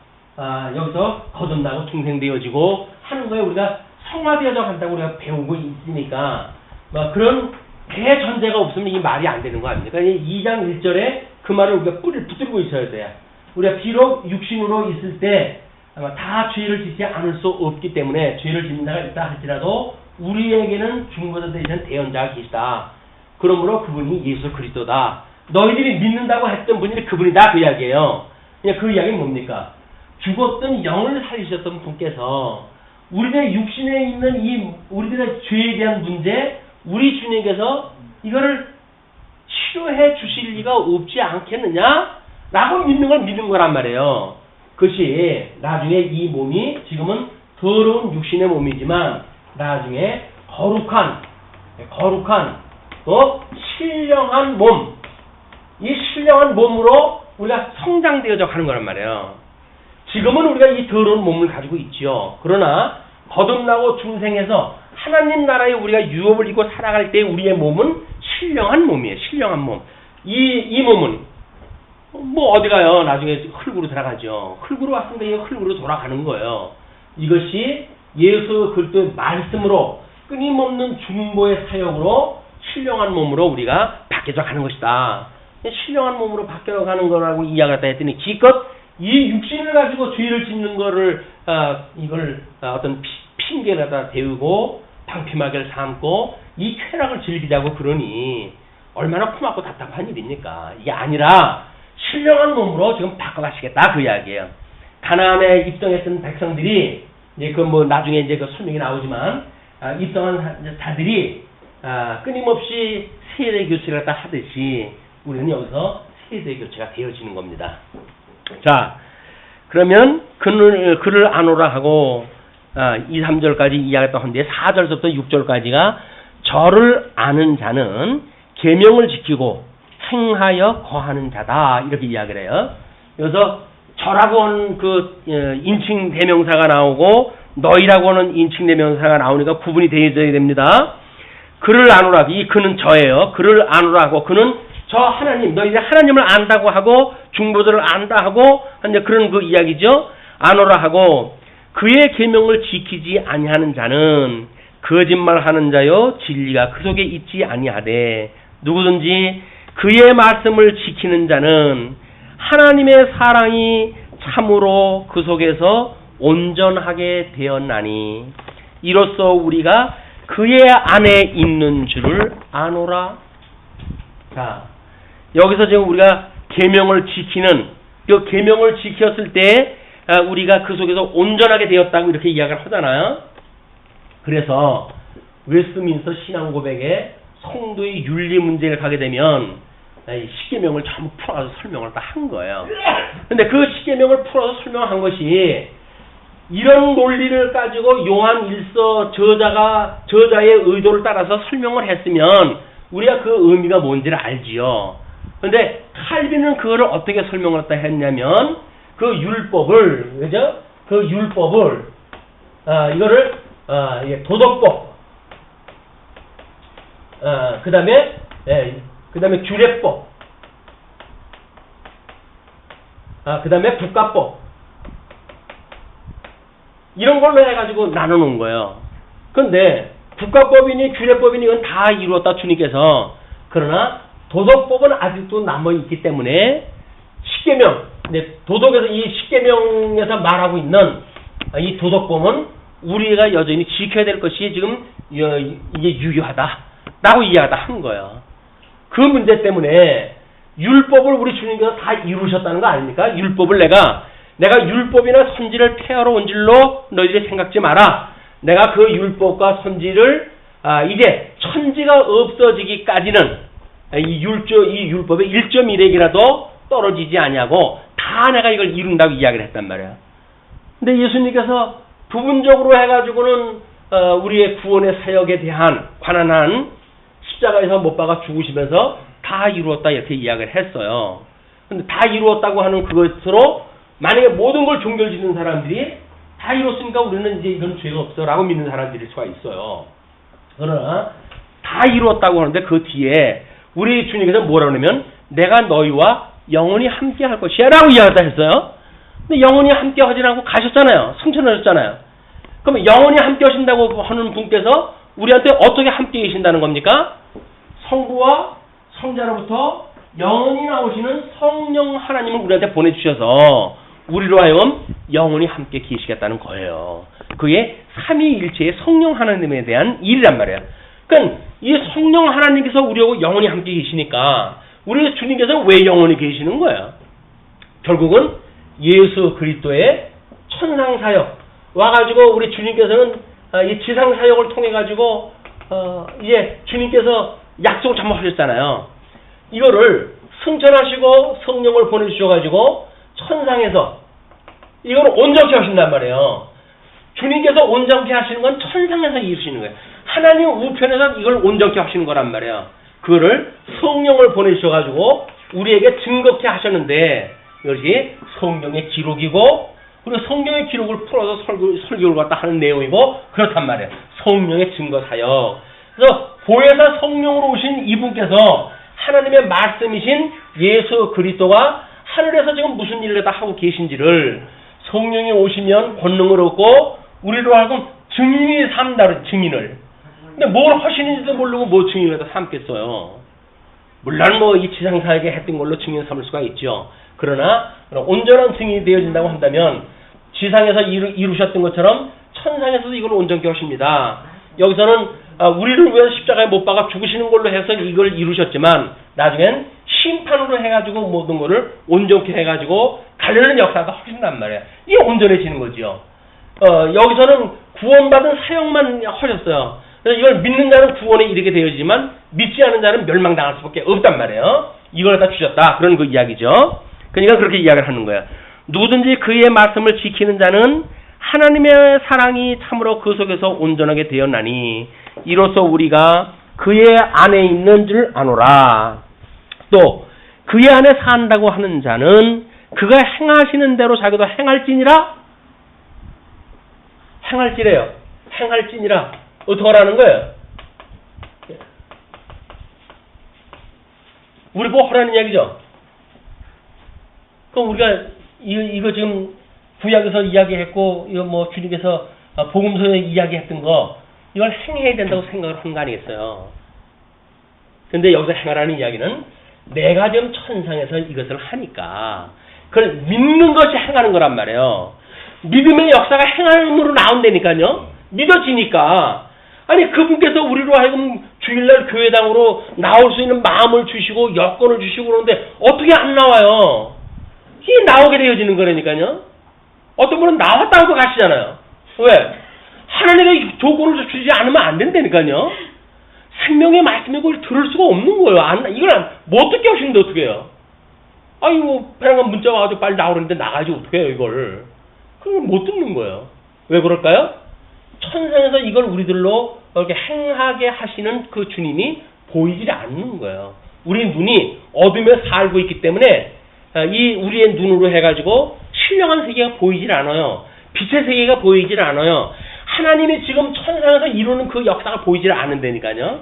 여기서 거듭나고 중생되어지고 하는 거에 우리가 성화되어져 간다고 우리가 배우고 있으니까 그런 대전제가 없으면 이 말이 안 되는 거 아닙니까? 2장 1절에 그 말을 우리가 뿌리를 붙들고 있어야 돼요. 우리가 비록 육신으로 있을 때 다 죄를 짓지 않을 수 없기 때문에 죄를 짓는 자가 있다 할지라도 우리에게는 중보자 되시는 대언자가 계시다. 그러므로 그분이 예수 그리스도다. 너희들이 믿는다고 했던 분이 그분이다 그 이야기예요. 그냥 그 이야기는 뭡니까? 죽었던 영을 살리셨던 분께서 우리들의 육신에 있는 우리들의 죄에 대한 문제, 우리 주님께서 이거를 치료해 주실 리가 없지 않겠느냐? 라고 믿는 거란 말이에요. 그것이 나중에 이 몸이 지금은 더러운 육신의 몸이지만 나중에 거룩한 또 신령한 몸, 이 신령한 몸으로 우리가 성장되어져 가는 거란 말이에요. 지금은 우리가 이 더러운 몸을 가지고 있지요. 그러나 거듭나고 중생해서 하나님 나라에 우리가 유업을 입고 살아갈 때 우리의 몸은 신령한 몸이에요. 신령한 몸. 이 몸은 어디 가요? 나중에 흙으로 들어가죠. 흙으로 왔으니까 이 흙으로 돌아가는 거예요. 이것이 예수 그리스도의 말씀으로 끊임없는 중보의 사역으로 신령한 몸으로 우리가 바뀌어져 가는 것이다. 신령한 몸으로 바뀌어가는 거라고 이야기했다 했더니 기껏 이 육신을 가지고 죄를 짓는 거를 이걸 어떤 핑계에다 대우고 방피막을 삼고 이 쾌락을 즐기자고 그러니 얼마나 품앗고 답답한 일입니까? 이게 아니라 신령한 몸으로 지금 바꿔가시겠다 그 이야기예요. 가나안에 입성했던 백성들이 이제 나중에 이제 그 설명이 나오지만 입성한 자들이 끊임없이 세대 교체를 갖다 하듯이 우리는 여기서 세대 교체가 되어지는 겁니다. 자, 그러면 그를 아노라 하고 2, 3절까지 이야기했던 한데 4절부터 6절까지가 저를 아는 자는 계명을 지키고 행하여 거하는 자다 이렇게 이야기를 해요. 그래서 저라고 하는 인칭 대명사가 나오고 너희라고 하는 인칭 대명사가 나오니까 구분이 되어져야 됩니다. 그를 아노라. 이 그는 저예요. 그를 아노라 하고 그는 저 하나님, 너희들 하나님을 안다고 하고 중보들을 안다 하고 이제 그런 그 이야기죠. 아노라 하고 그의 계명을 지키지 아니하는 자는 거짓말하는 자요 진리가 그 속에 있지 아니하되 누구든지 그의 말씀을 지키는 자는 하나님의 사랑이 참으로 그 속에서 온전하게 되었나니 이로써 우리가 그의 안에 있는 줄을 아노라. 자, 여기서 지금 우리가 계명을 지키는 그 계명을 지켰을 때 우리가 그 속에서 온전하게 되었다고 이렇게 이야기를 하잖아요. 그래서 웨스트민스터 신앙고백에 성도의 윤리 문제를 가게 되면 십계명을 전부 풀어서 설명을 다 한 거예요. 근데 그 십계명을 풀어서 설명한 것이 이런 논리를 가지고 요한 1서 저자의 의도를 따라서 설명을 했으면 우리가 그 의미가 뭔지를 알지요. 근데 칼빈은 그거를 어떻게 설명을 했냐면 그 율법을, 그죠? 그 율법을 이거를 도덕법, 그다음에 규례법, 그다음에 국가법 이런 걸로 해가지고 나눠놓은 거예요. 그런데 국가법이니 규례법이니 이건 다 이루었다 주님께서. 그러나 도덕법은 아직도 남아있기 때문에 십계명, 도덕에서 이 십계명에서 말하고 있는 이 도덕법은 우리가 여전히 지켜야 될 것이 지금 이게 유효하다라고 이야기하다 한 거예요. 그 문제 때문에 율법을 우리 주님께서 다 이루셨다는 거 아닙니까? 율법을 내가 율법이나 선지를 폐하러 온 줄로 너희들이 생각지 마라. 내가 그 율법과 선지를 이제 천지가 없어지기까지는 이 율법의 1.1핵이라도 떨어지지 아니하고 다 내가 이걸 이룬다고 이야기를 했단 말이야. 근데 예수님께서 부분적으로 해가지고는 우리의 구원의 사역에 대한 관한한 십자가에서 못 박아 죽으시면서 다 이루었다 이렇게 이야기를 했어요. 근데 다 이루었다고 하는 그것으로 만약에 모든 걸 종결 짓는 사람들이 다 이뤘으니까 우리는 이제 이건 죄가 없어 라고 믿는 사람들일 수가 있어요. 그러나 다 이루었다고 하는데 그 뒤에 우리 주님께서 뭐라고 하냐면 내가 너희와 영원히 함께 할 것이야 라고 이야기했다 했어요. 근데 영원히 함께 하지 않고 가셨잖아요. 승천하셨잖아요. 그럼 영원히 함께 하신다고 하는 분께서 우리한테 어떻게 함께 계신다는 겁니까? 성부와 성자로부터 영원히 나오시는 성령 하나님을 우리한테 보내주셔서 우리로 하여금 영원히 함께 계시겠다는 거예요. 그게 삼위일체의 성령 하나님에 대한 일이란 말이에요. 그러니까 이 성령 하나님께서 우리하고 영원히 함께 계시니까 우리 주님께서 왜 영원히 계시는 거예요? 결국은 예수 그리스도의 천상사역 와가지고 우리 주님께서는 이 지상사역을 통해가지고 이제 주님께서 약속을 전부 하셨잖아요. 이거를 승천하시고 성령을 보내주셔가지고 천상에서 이걸 온전케 하신단 말이에요. 주님께서 온전케 하시는 건 천상에서 이루시는 거예요. 하나님 우편에서 이걸 온전케 하시는 거란 말이에요. 그거를 성령을 보내주셔가지고 우리에게 증거케 하셨는데 이것이 성경의 기록이고 그리고 성경의 기록을 풀어서 설교를 갖다 하는 내용이고 그렇단 말이에요. 성령의 증거사역. 그래서 보혜사 성령으로 오신 이분께서 하나님의 말씀이신 예수 그리스도가 하늘에서 지금 무슨 일을 다 하고 계신지를 성령이 오시면 권능을 얻고 우리로 하여금 증인이 삼다는 증인을. 근데 뭘 하시는지도 모르고 뭐 증인을 다 삼겠어요. 물론 뭐 이 지상사역에 했던 걸로 증인 삼을 수가 있죠. 그러나 온전한 증인이 되어진다고 한다면 지상에서 이루셨던 것처럼 천상에서도 이걸 온전케 하십니다. 여기서는 우리를 위해서 십자가에 못 박아 죽으시는 걸로 해서 이걸 이루셨지만 나중엔 심판으로 해가지고 모든 거를 온전케 해가지고 가려는 역사가 하신단 말이에요. 이게 온전해지는 거죠. 여기서는 구원받은 사역만 하셨어요. 그래서 이걸 믿는 자는 구원에 이르게 되어지만 믿지 않은 자는 멸망당할 수밖에 없단 말이에요. 이걸 다 주셨다. 그런 그 이야기죠. 그러니까 그렇게 이야기를 하는 거예요. 누구든지 그의 말씀을 지키는 자는 하나님의 사랑이 참으로 그 속에서 온전하게 되었나니 이로써 우리가 그의 안에 있는 줄 아노라. 또 그의 안에 산다고 하는 자는 그가 행하시는 대로 자기도 행할지니라. 행할지래요. 행할지니라. 어떻게 하라는 거예요? 우리 보고 하라는 이야기죠. 그럼 우리가 이거 지금 구약에서 이야기했고 이거 뭐 주님께서 복음서에 이야기했던 거 이걸 행해야 된다고 생각을 한 거 아니겠어요. 근데 여기서 행하라는 이야기는 내가 지금 천상에서 이것을 하니까 그걸 믿는 것이 행하는 거란 말이에요. 믿음의 역사가 행함으로 나온다니까요. 믿어지니까. 아니 그분께서 우리로 하여금 주일날 교회당으로 나올 수 있는 마음을 주시고 여건을 주시고 그러는데 어떻게 안 나와요? 이게 나오게 되어지는 거라니까요. 어떤 분은 나왔다고 가시잖아요. 왜? 하나님의 조건을 주지 않으면 안 된다니까요. 생명의 말씀에 그걸 들을 수가 없는 거예요. 이걸 못 듣게 하시는데 어떻게 해요? 아니 뭐 배낭간 문자 와가지고 빨리 나오는데 나가지 어떻게 해요 이걸. 그걸 못 듣는 거예요. 왜 그럴까요? 천상에서 이걸 우리들로 이렇게 행하게 하시는 그 주님이 보이지 않는 거예요. 우리 눈이 어둠에 살고 있기 때문에 이 우리의 눈으로 해가지고 신령한 세계가 보이질 않아요. 빛의 세계가 보이질 않아요. 하나님이 지금 천상에서 이루는 그 역사가 보이질 않는다니까요.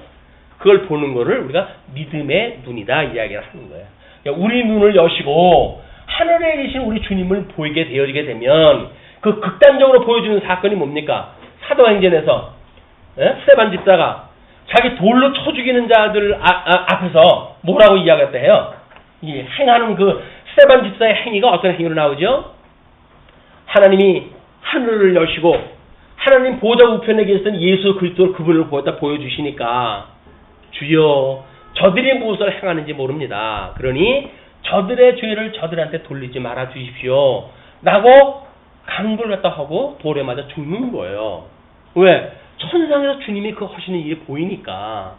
그걸 보는 거를 우리가 믿음의 눈이다 이야기를 하는 거예요. 그러니까 우리 눈을 여시고 하늘에 계신 우리 주님을 보이게 되어지게 되면 그 극단적으로 보여주는 사건이 뭡니까? 사도행전에서 스데반 집사가 자기 돌로 쳐 죽이는 자들 앞에서 뭐라고 이야기했다 해요? 이 행하는 그 스데반 집사의 행위가 어떤 행위로 나오죠? 하나님이 하늘을 여시고 하나님 보좌 우편에 계시던 예수 그리스도를 그분을 보여주시니까 주여 저들이 무엇을 행하는지 모릅니다. 그러니 저들의 죄를 저들한테 돌리지 말아 주십시오. 라고 간구를 갖다 하고 돌에 맞아 죽는 거예요. 왜? 천상에서 주님이 그 하시는 일이 보이니까.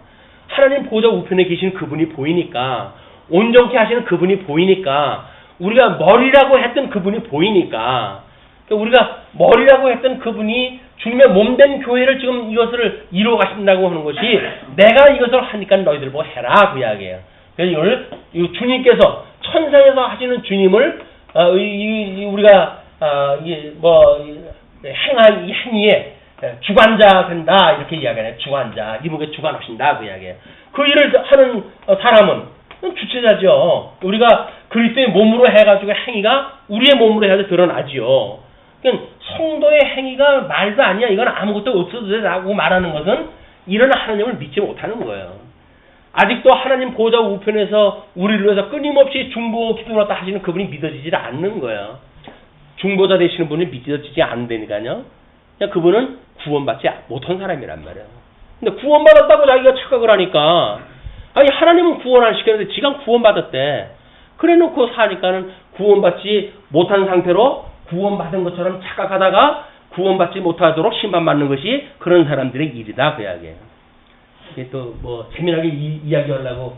하나님 보좌 우편에 계신 그분이 보이니까. 온전케 하시는 그분이 보이니까. 우리가 머리라고 했던 그분이 보이니까. 우리가 머리라고 했던 그분이 주님의 몸된 교회를 지금 이것을 이루어 가신다고 하는 것이 내가 이것을 하니까 너희들 뭐 해라 그 이야기예요. 그래서 이걸 주님께서 천상에서 하시는 주님을 우리가 행한 이 행위에 주관자 된다 이렇게 이야기해요. 주관자 이분께 주관하신다 그 이야기예요. 그 일을 하는 사람은 주체자죠. 우리가 그리스도의 몸으로 해가지고 행위가 우리의 몸으로 해서 드러나지요. 그러니까 성도의 행위가 말도 아니야. 이건 아무것도 없어도 되라고 말하는 것은 이런 하나님을 믿지 못하는 거예요. 아직도 하나님 보좌 우편에서 우리를 위해서 끊임없이 중보 기도를 하시는 그분이 믿어지지 않는 거예요. 중보자 되시는 분이 믿어지지 않는다니까요. 그냥 그분은 구원받지 못한 사람이란 말이에요. 근데 구원받았다고 자기가 착각을 하니까 아니 하나님은 구원 안 시켰는데 지가 구원받았대. 그래 놓고 사니까는 구원받지 못한 상태로 구원받은 것처럼 착각하다가 구원받지 못하도록 심판받는 것이 그런 사람들의 일이다 그 이야기예요. 이게 또 뭐 재미나게 이야기하려고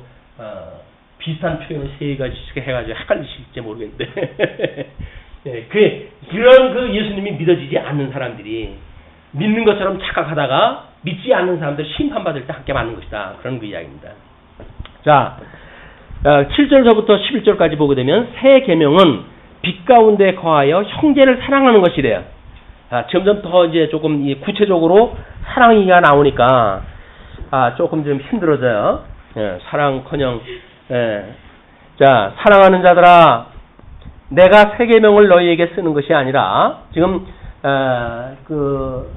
비슷한 표현을 세 가지씩 해가지고 헷갈리실지 모르겠는데 네, 그런 그 예수님이 믿어지지 않는 사람들이 믿는 것처럼 착각하다가 믿지 않는 사람들 심판받을 때 함께 맞는 것이다. 그런 그 이야기입니다. 자, 7절서부터 11절까지 보게 되면 새 계명은 빛 가운데 거하여 형제를 사랑하는 것이래요. 점점 더 이제 조금 구체적으로 사랑이가 나오니까 조금 좀 힘들어져요. 사랑커녕 자 사랑하는 자들아 내가 새 계명을 너희에게 쓰는 것이 아니라 지금 그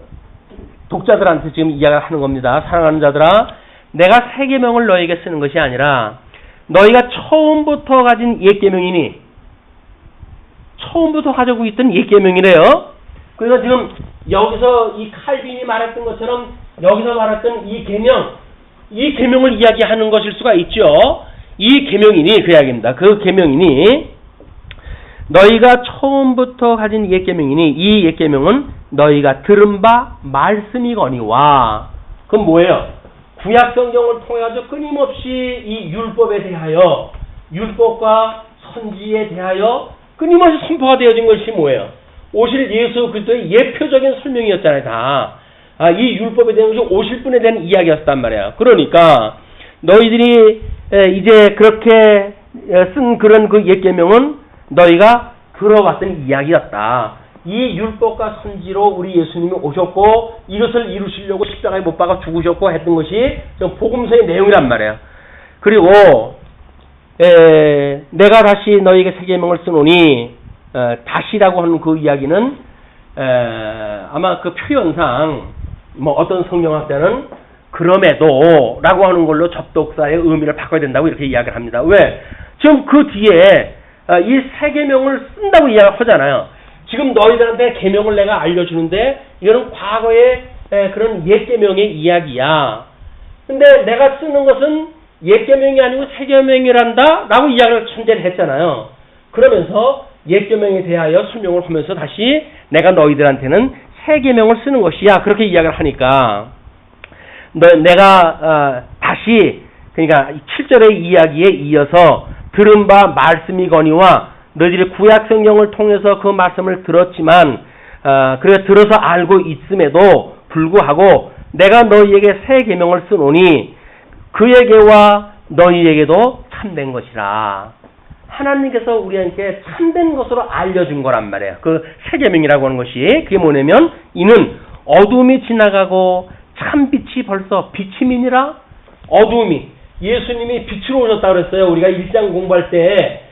독자들한테 지금 이야기를 하는 겁니다. 사랑하는 자들아 내가 새 계명을 너희에게 쓰는 것이 아니라 너희가 처음부터 가진 옛 계명이니 처음부터 가지고 있던 옛 계명이래요. 그래서 지금 여기서 이 칼빈이 말했던 것처럼 여기서 말했던 이 계명을 이야기하는 것일 수가 있죠. 이 계명이니 그 이야기입니다. 그 계명이니 너희가 처음부터 가진 옛 계명이니 이 옛 계명은 너희가 들은 바 말씀이거니와. 그건 뭐예요? 구약 성경을 통해 가지고 끊임없이 이 율법에 대하여 율법과 선지에 대하여 끊임없이 선포가 되어진 것이 뭐예요? 오실 예수 그리스도의 예표적인 설명이었잖아요. 다. 이 율법에 대한 것이 오실 분에 대한 이야기였단 말이에요. 그러니까 너희들이 이제 그렇게 쓴 그런 그 옛 계명은 너희가 들어봤던 이야기였다. 이 율법과 선지로 우리 예수님이 오셨고 이것을 이루시려고 십자가에 못 박아 죽으셨고 했던 것이 복음서의 내용이란 말이에요. 그리고 내가 다시 너희에게 새 계명을 쓰노니 다시라고 하는 그 이야기는 아마 그 표현상 뭐 어떤 성경학자는 그럼에도 라고 하는 걸로 접독사의 의미를 바꿔야 된다고 이렇게 이야기를 합니다. 왜? 지금 그 뒤에 이 새 계명을 쓴다고 이야기하잖아요. 지금 너희들한테 계명을 내가 알려주는데 이거는 과거의 그런 옛 계명의 이야기야. 근데 내가 쓰는 것은 옛 계명이 아니고 새 계명이란다 라고 이야기를 천재를 했잖아요. 그러면서 옛 계명에 대하여 설명을 하면서 다시 내가 너희들한테는 새 계명을 쓰는 것이야. 그렇게 이야기를 하니까 내가 다시 그러니까 7절의 이야기에 이어서 들은 바 말씀이거니와 너희들이 구약 성경을 통해서 그 말씀을 들었지만 그래 들어서 알고 있음에도 불구하고 내가 너희에게 새 계명을 쓰노니 그에게와 너희에게도 참된 것이라. 하나님께서 우리에게 참된 것으로 알려준 거란 말이에요. 그 새 계명이라고 하는 것이 그게 뭐냐면 이는 어둠이 지나가고 참 빛이 벌써 비침이니라. 어둠이 예수님이 빛으로 오셨다고 그랬어요. 우리가 1장 공부할 때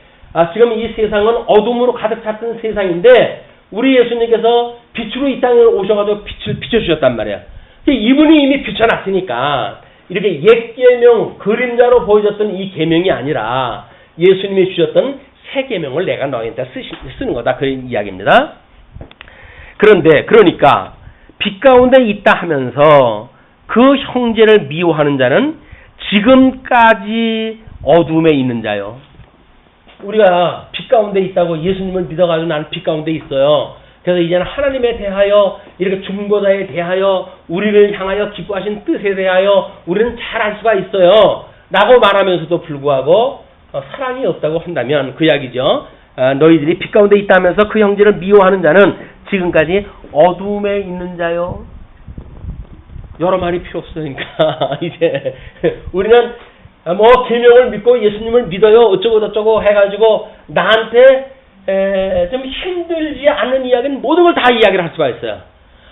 지금 이 세상은 어둠으로 가득 찼던 세상인데 우리 예수님께서 빛으로 이 땅에 오셔가지고 빛을 비춰주셨단 말이에요. 이분이 이미 비춰놨으니까 이렇게 옛 계명 그림자로 보여졌던 이 계명이 아니라 예수님이 주셨던 새 계명을 내가 너희한테 쓰는 거다. 그런 이야기입니다. 그런데 그러니까 빛 가운데 있다 하면서 그 형제를 미워하는 자는 지금까지 어둠에 있는 자요. 우리가 빛 가운데 있다고 예수님을 믿어가지고 나는 빛 가운데 있어요. 그래서 이제는 하나님에 대하여 이렇게 중보자에 대하여 우리를 향하여 기뻐하신 뜻에 대하여 우리는 잘 알 수가 있어요. 라고 말하면서도 불구하고 사랑이 없다고 한다면 그 이야기죠. 너희들이 빛 가운데 있다면서 그 형제를 미워하는 자는 지금까지 어둠에 있는 자요. 여러 말이 필요 없으니까 이제 우리는 뭐 계명을 믿고 예수님을 믿어요 어쩌고 저쩌고 해가지고 나한테 좀 힘들지 않는 이야기는 모든 걸 다 이야기를 할 수가 있어요.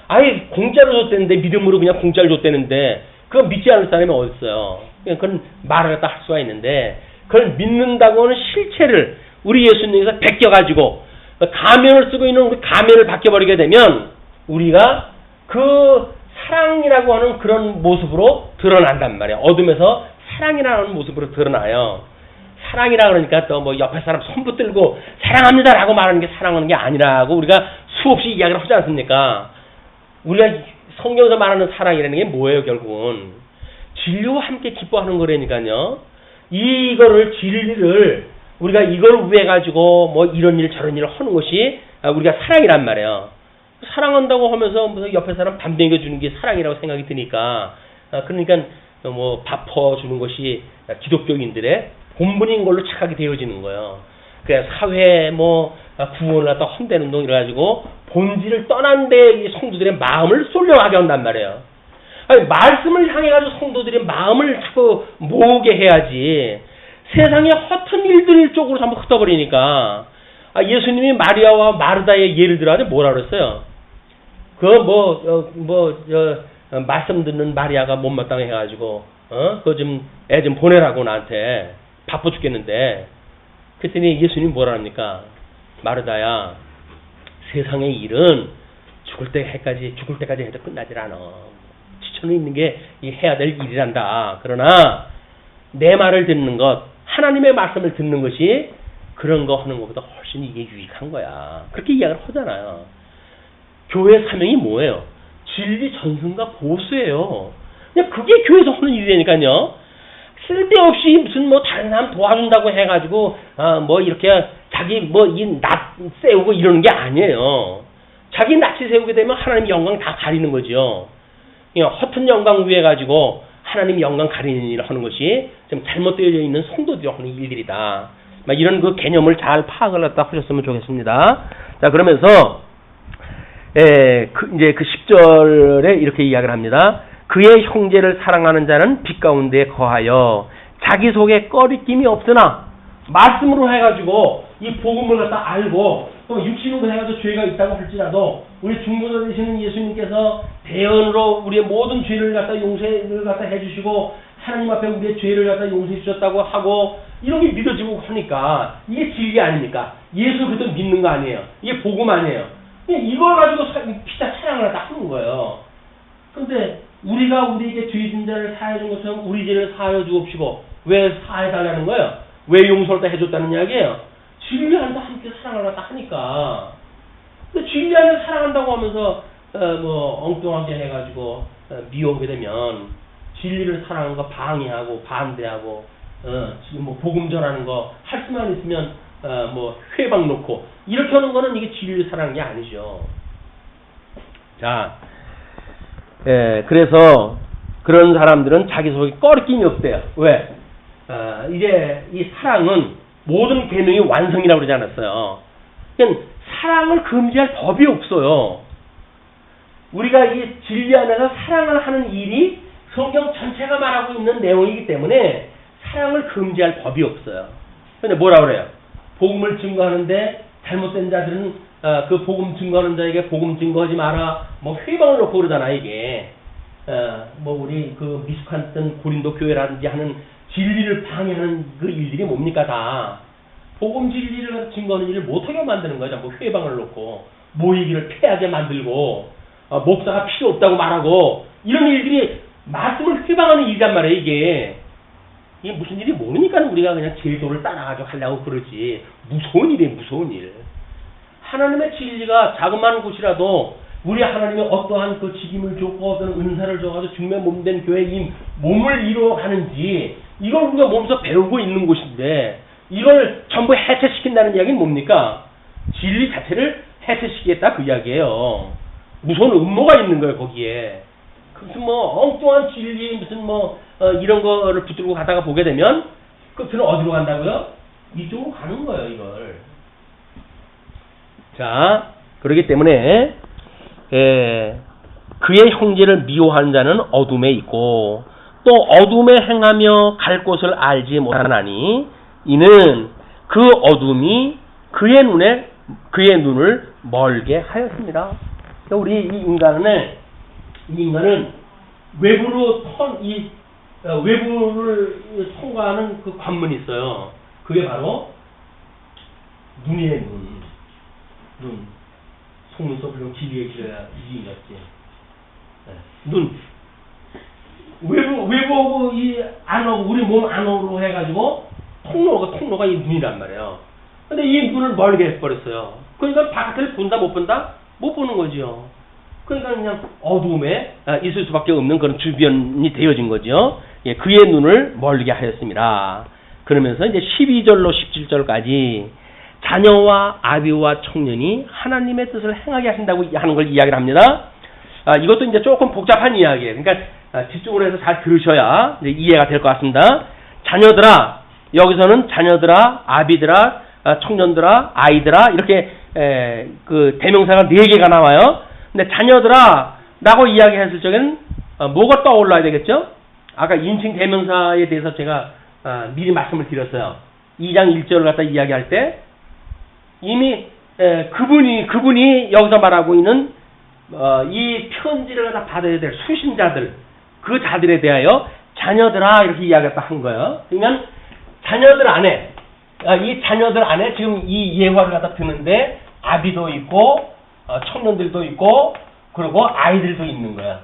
아예 공짜로 줬대는데 믿음으로 그냥 공짜로 줬대는데 그거 믿지 않을 사람이 어디 있어요. 그건 말을 갖다 할 수가 있는데 그걸 믿는다고 하는 실체를 우리 예수님께서 베껴가지고 가면을 쓰고 있는 우리 가면을 벗겨버리게 되면 우리가 그 사랑이라고 하는 그런 모습으로 드러난단 말이에요. 어둠에서 사랑이라는 모습으로 드러나요. 사랑이라 그러니까 또 뭐 옆에 사람 손 붙들고 사랑합니다라고 말하는 게 사랑하는 게 아니라고 우리가 수없이 이야기를 하지 않습니까? 우리가 성경에서 말하는 사랑이라는 게 뭐예요? 결국은 진리와 함께 기뻐하는 거라니까요. 이거를 진리를 우리가 이걸 위해 가지고 뭐 이런 일 저런 일을 하는 것이 우리가 사랑이란 말이에요. 사랑한다고 하면서 무슨 옆에 사람 밥 먹여주는 게 사랑이라고 생각이 드니까 그러니까 뭐 밥 퍼주는 것이 기독교인들의 본분인 걸로 착하게 되어지는 거예요. 그래서 사회 뭐 구원을 갖다 헌대는 운동 이래가지고 본질을 떠난 데 성도들의 마음을 쏠려가게 한단 말이에요. 아니, 말씀을 향해가지고 성도들의 마음을 자꾸 모으게 해야지. 세상에 허튼 일들 쪽으로 한번 흩어버리니까 예수님이 마리아와 마르다의 예를 들어가지고 뭐라 그랬어요? 말씀 듣는 마리아가 못마땅해 해가지고 그거 좀 애 좀 보내라고 나한테 바빠 죽겠는데 그랬더니 예수님이 뭐라 합니까? 마르다야 세상의 일은 죽을 때까지 해도 끝나질 않아. 지쳐는 있는 게 해야 될 일이란다. 그러나 내 말을 듣는 것 하나님의 말씀을 듣는 것이 그런 거 하는 것보다 훨씬 이게 유익한 거야. 그렇게 이야기를 하잖아요. 교회 사명이 뭐예요? 진리 전승과 보수예요. 그냥 그게 교회에서 하는 일이니까요. 쓸데없이 무슨 뭐 다른 사람 도와준다고 해가지고 뭐 이렇게 자기 뭐 이 낯 세우고 이러는 게 아니에요. 자기 낯이 세우게 되면 하나님 영광 다 가리는 거죠. 그냥 허튼 영광 위해 가지고 하나님 영광 가리는 일을 하는 것이 좀 잘못되어 있는 성도들이 하는 일들이다. 막 이런 그 개념을 잘 파악을 갖다 하셨으면 좋겠습니다. 자 그러면서 이제 그 10절에 이렇게 이야기를 합니다. 그의 형제를 사랑하는 자는 빛 가운데 거하여 자기 속에 꺼리낌이 없으나 말씀으로 해가지고 이 복음을 갖다 알고 또 육신으로 해가지고 죄가 있다고 할지라도 우리 중보자 되시는 예수님께서 대언으로 우리의 모든 죄를 갖다 용서를 갖다 해주시고 하나님 앞에 우리의 죄를 갖다 용서해 주셨다고 하고 이런 게 믿어지고 하니까 이게 진리 아닙니까? 예수 그리스도 믿는 거 아니에요. 이게 복음 아니에요. 이걸 가지고 피자 사랑을 다 하는 거예요. 근데 우리가 우리에게 죄 진 자를 사하여 준 것처럼 우리 죄를 사하여 주옵시고 왜 사해 달라는 거예요? 왜 용서를 다 해줬다는 이야기예요? 진리 안에서 함께 사랑을 다 하니까. 근데 진리 안에서 사랑한다고 하면서 뭐 엉뚱하게 해가지고 미워하게 되면 진리를 사랑하는 거 방해하고 반대하고 지금 뭐 복음 전하는 거 할 수만 있으면 뭐 회방 놓고 이렇게 하는 거는 이게 진리를 사랑하는 게 아니죠. 자, 그래서 그런 사람들은 자기 속에 꺼리낌이 없대요. 왜? 이제 이 사랑은 모든 계명이 완성이라고 그러지 않았어요. 그러니까 사랑을 금지할 법이 없어요. 우리가 이 진리 안에서 사랑을 하는 일이 성경 전체가 말하고 있는 내용이기 때문에 사랑을 금지할 법이 없어요. 근데 뭐라 그래요? 복음을 증거하는데 잘못된 자들은 그 복음 증거하는 자에게 복음 증거하지 마라. 뭐 회방을 놓고 그러잖아 이게. 뭐 우리 그 미숙했던 고린도 교회라든지 하는 진리를 방해하는 그 일들이 뭡니까 다. 복음 진리를 증거하는 일을 못하게 만드는 거죠. 뭐 회방을 놓고 모이기를 패하게 만들고 목사가 필요 없다고 말하고 이런 일들이 말씀을 회방하는 일이란 말이에요 이게. 이게 무슨 일이 모르니까 우리가 그냥 제도를 따라가지고 하려고 그러지. 무서운 일이에요 무서운 일. 하나님의 진리가 자그마한 곳이라도 우리 하나님이 어떠한 그 직임을 줬고 어떤 은사를 줘가지고 중매 몸된 교회에 이 몸을 이루어가는지 이걸 우리가 몸에서 배우고 있는 곳인데 이걸 전부 해체시킨다는 이야기는 뭡니까? 진리 자체를 해체시키겠다 그 이야기예요. 무서운 음모가 있는 거예요 거기에. 무슨 뭐 엉뚱한 진리 무슨 뭐 이런 거를 붙들고 가다가 보게 되면 그들은 어디로 간다고요? 이쪽으로 가는 거예요 이걸. 자 그렇기 때문에 그의 형제를 미워하는 자는 어둠에 있고 또 어둠에 행하며 갈 곳을 알지 못하나니 이는 그 어둠이 그의 눈을 멀게 하였습니다. 우리 이 인간은 외부를 통과하는 그 관문이 있어요. 그게 바로 눈이에요, 눈. 속눈썹 그리고 길이에 길어야 이인이었지. 눈. 외부하고 이 안하고 우리 몸 안으로 해가지고 통로가 이 눈이란 말이에요. 근데 이 눈을 멀게 해버렸어요. 그러니까 바깥을 본다 못 본다? 못 보는 거죠. 그러니까 그냥 어두움에 있을 수밖에 없는 그런 주변이 되어진 거죠. 예, 그의 눈을 멀게 하였습니다. 그러면서 이제 12절로 17절까지 자녀와 아비와 청년이 하나님의 뜻을 행하게 하신다고 하는 걸 이야기를 합니다. 이것도 이제 조금 복잡한 이야기예요. 그러니까 집중을 해서 잘 들으셔야 이제 이해가 될 것 같습니다. 자녀들아, 여기서는 자녀들아, 아비들아, 청년들아, 아이들아 이렇게 그 대명사가 4개가 나와요. 근데 자녀들아 라고 이야기했을 적에는 뭐가 떠올라야 되겠죠? 아까 인칭 대명사에 대해서 제가 미리 말씀을 드렸어요. 2장 1절을 갖다 이야기할 때 이미 그분이 여기서 말하고 있는 이 편지를 갖다 받아야 될 수신자들 그 자들에 대하여 자녀들아 이렇게 이야기했다 한 거예요. 그러면 자녀들 안에 이 자녀들 안에 지금 이 예화를 갖다 듣는데 아비도 있고 청년들도 있고 그리고 아이들도 있는 거야.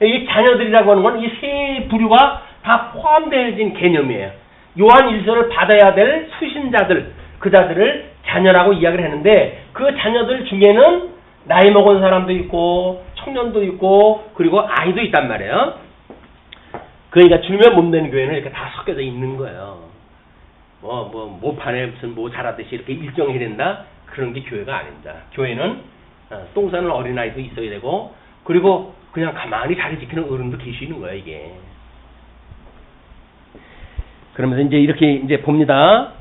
이 자녀들이라고 하는 건 이 세 부류가 다 포함되어진 개념이에요. 요한 1서를 받아야 될 수신자들 그 자들을 자녀라고 이야기를 했는데 그 자녀들 중에는 나이 먹은 사람도 있고 청년도 있고 그리고 아이도 있단 말이에요. 그러니까 주면 몸된 교회는 이렇게 다 섞여져 있는 거예요. 모판에 무슨 뭐 잘하듯이 이렇게 일정해야 된다 그런 게 교회가 아닙니다. 교회는 똥 싸는 어린아이도 있어야 되고 그리고 그냥 가만히 자리 지키는 어른도 계시는 거예요 이게. 그러면서 이제 이렇게 이제 봅니다.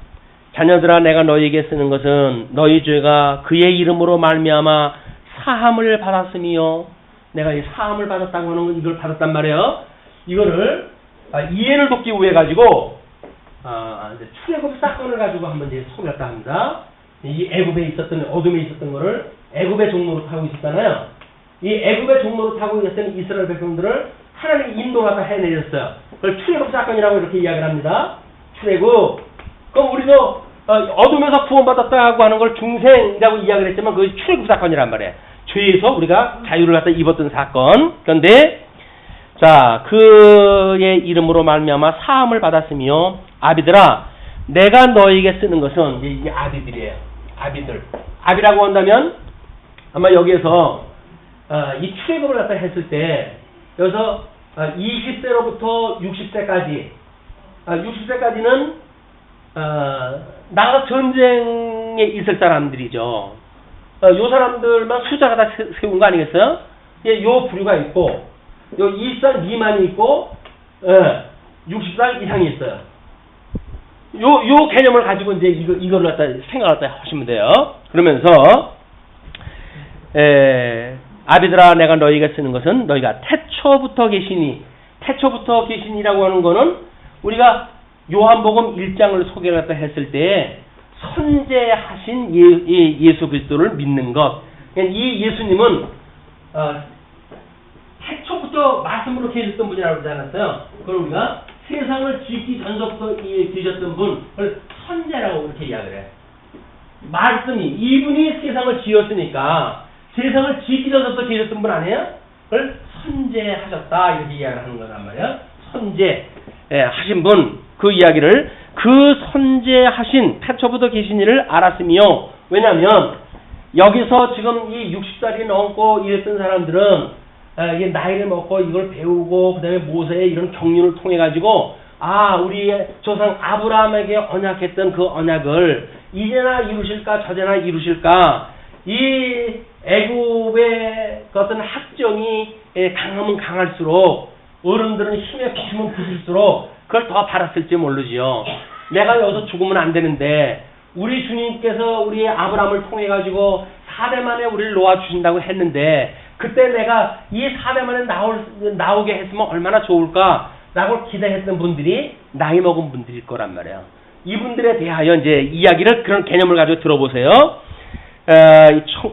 자녀들아 내가 너희에게 쓰는 것은 너희 죄가 그의 이름으로 말미암아 사함을 받았으며 내가 이 사함을 받았다고 하는 건 이걸 받았단 말이에요. 이거를 이해를 돕기 위해 가지고 이제 출애굽 사건을 가지고 한번 이제 소개했다 합니다. 이 애굽에 있었던 어둠에 있었던 거를 애굽의 종로로 타고 있었잖아요. 이 애굽의 종로로 타고 있었던 이스라엘 백성들을 하나님이 인도하다 해내렸어요. 그걸 출애굽 사건이라고 이렇게 이야기를 합니다. 출애굽 그럼 우리도 어둠에서 구원받았다고 하는 걸 중생이라고 이야기를 했지만 그것이 출애굽 사건이란 말이에요. 죄에서 우리가 자유를 갖다 입었던 사건. 그런데 자, 그의 이름으로 말미암아 사함을 받았으며 아비들아 내가 너에게 쓰는 것은 이게 아비들이에요. 아비들. 아비라고 한다면 아마 여기에서 이 출애굽을 갖다 했을 때 여기서 20세로부터 60세까지 60세까지는 나가 전쟁에 있을 사람들이죠. 요 사람들만 숫자가 다 세운 거 아니겠어요? 예, 요 부류가 있고 요 20살 미만이 있고 60살 이상이 있어요. 요 개념을 가지고 이제 이걸 갖다 생각을 갖다 하시면 돼요. 그러면서 아비들아 내가 너희에게 쓰는 것은 너희가 태초부터 계시니라고 하는 거는 우리가 요한복음 1장을 소개를 갖다 했을 때 선제하신 예수 그리스도를 믿는 것. 이 예수님은 태초부터 말씀으로 계셨던 분이라고 그러지 않았어요. 그걸 우리가 세상을 짓기 전서부터 계셨던 분, 그걸 선제라고 이렇게 이야기를 해요. 말씀이 이분이 세상을 지었으니까 세상을 짓기 전서부터 계셨던 분 아니에요? 그걸 선제하셨다 이렇게 이야기를 하는 거란 말이에요. 선제 하신 분, 그 이야기를 그 선제하신 태초부터 계신 이를 알았으며, 왜냐하면 여기서 지금 이 60살이 넘고 이랬던 사람들은 이게 나이를 먹고 이걸 배우고 그다음에 모세의 이런 경륜을 통해 가지고 우리의 조상 아브라함에게 언약했던 그 언약을 이제나 이루실까 저제나 이루실까, 이 애굽의 그 어떤 학정이 강하면 강할수록 어른들은 힘에 부으면 부술수록 그걸 더 바랐을지 모르지요. 내가 여기서 죽으면 안 되는데 우리 주님께서 우리 아브라함을 통해 가지고 4대 만에 우리를 놓아주신다고 했는데 그때 내가 이 4대 만에 나오게 했으면 얼마나 좋을까라고 기대했던 분들이 나이 먹은 분들일 거란 말이에요. 이분들에 대하여 이제 이야기를 그런 개념을 가지고 들어보세요.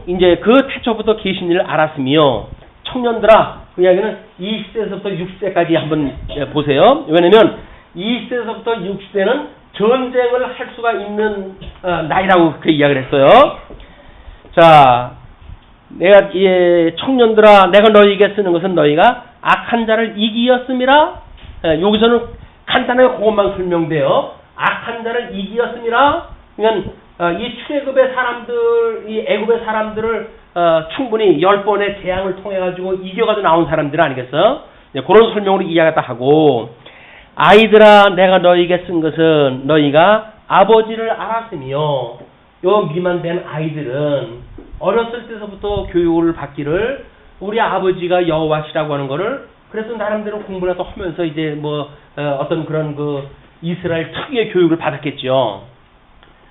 이제 그 태초부터 계신 일을 알았으며, 청년들아, 그 이야기는 20세에서부터 60세까지 한번 보세요. 왜냐면 20세에서부터 60세는 전쟁을 할 수가 있는 나이라고 그렇게 이야기를 했어요. 자, 내가 청년들아 내가 너희에게 쓰는 것은 너희가 악한 자를 이기었음이라. 여기서는 간단하게 그것만 설명돼요. 악한 자를 이기었음이라. 그러니까 이 출애굽의 사람들, 이 애굽의 사람들을 충분히 10번의 재앙을 통해 가지고 이겨가지고 나온 사람들 아니겠어? 그런 설명으로 이야기했다 하고, 아이들아 내가 너희에게 쓴 것은 너희가 아버지를 알았으며, 요 미만된 아이들은 어렸을 때서부터 교육을 받기를 우리 아버지가 여호와시라고 하는 거를 그래서 나름대로 공부를 또 하면서 이제 어떤 그런 그 이스라엘 특유의 교육을 받았겠죠.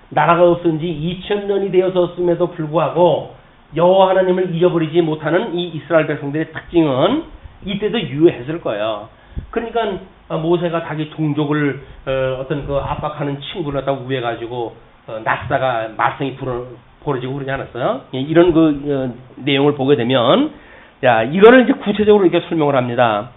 나라가 없은 지 2000년이 되었음에도 불구하고 여호와 하나님을 잊어버리지 못하는 이 이스라엘 백성들의 특징은 이때도 유효했을 거예요. 그러니까 모세가 자기 동족을 어떤 그 압박하는 친구를 갖다 우해가지고 낫다가 말썽이 벌어지고 그러지 않았어요? 이런 그 내용을 보게 되면, 자, 이거를 이제 구체적으로 이렇게 설명을 합니다.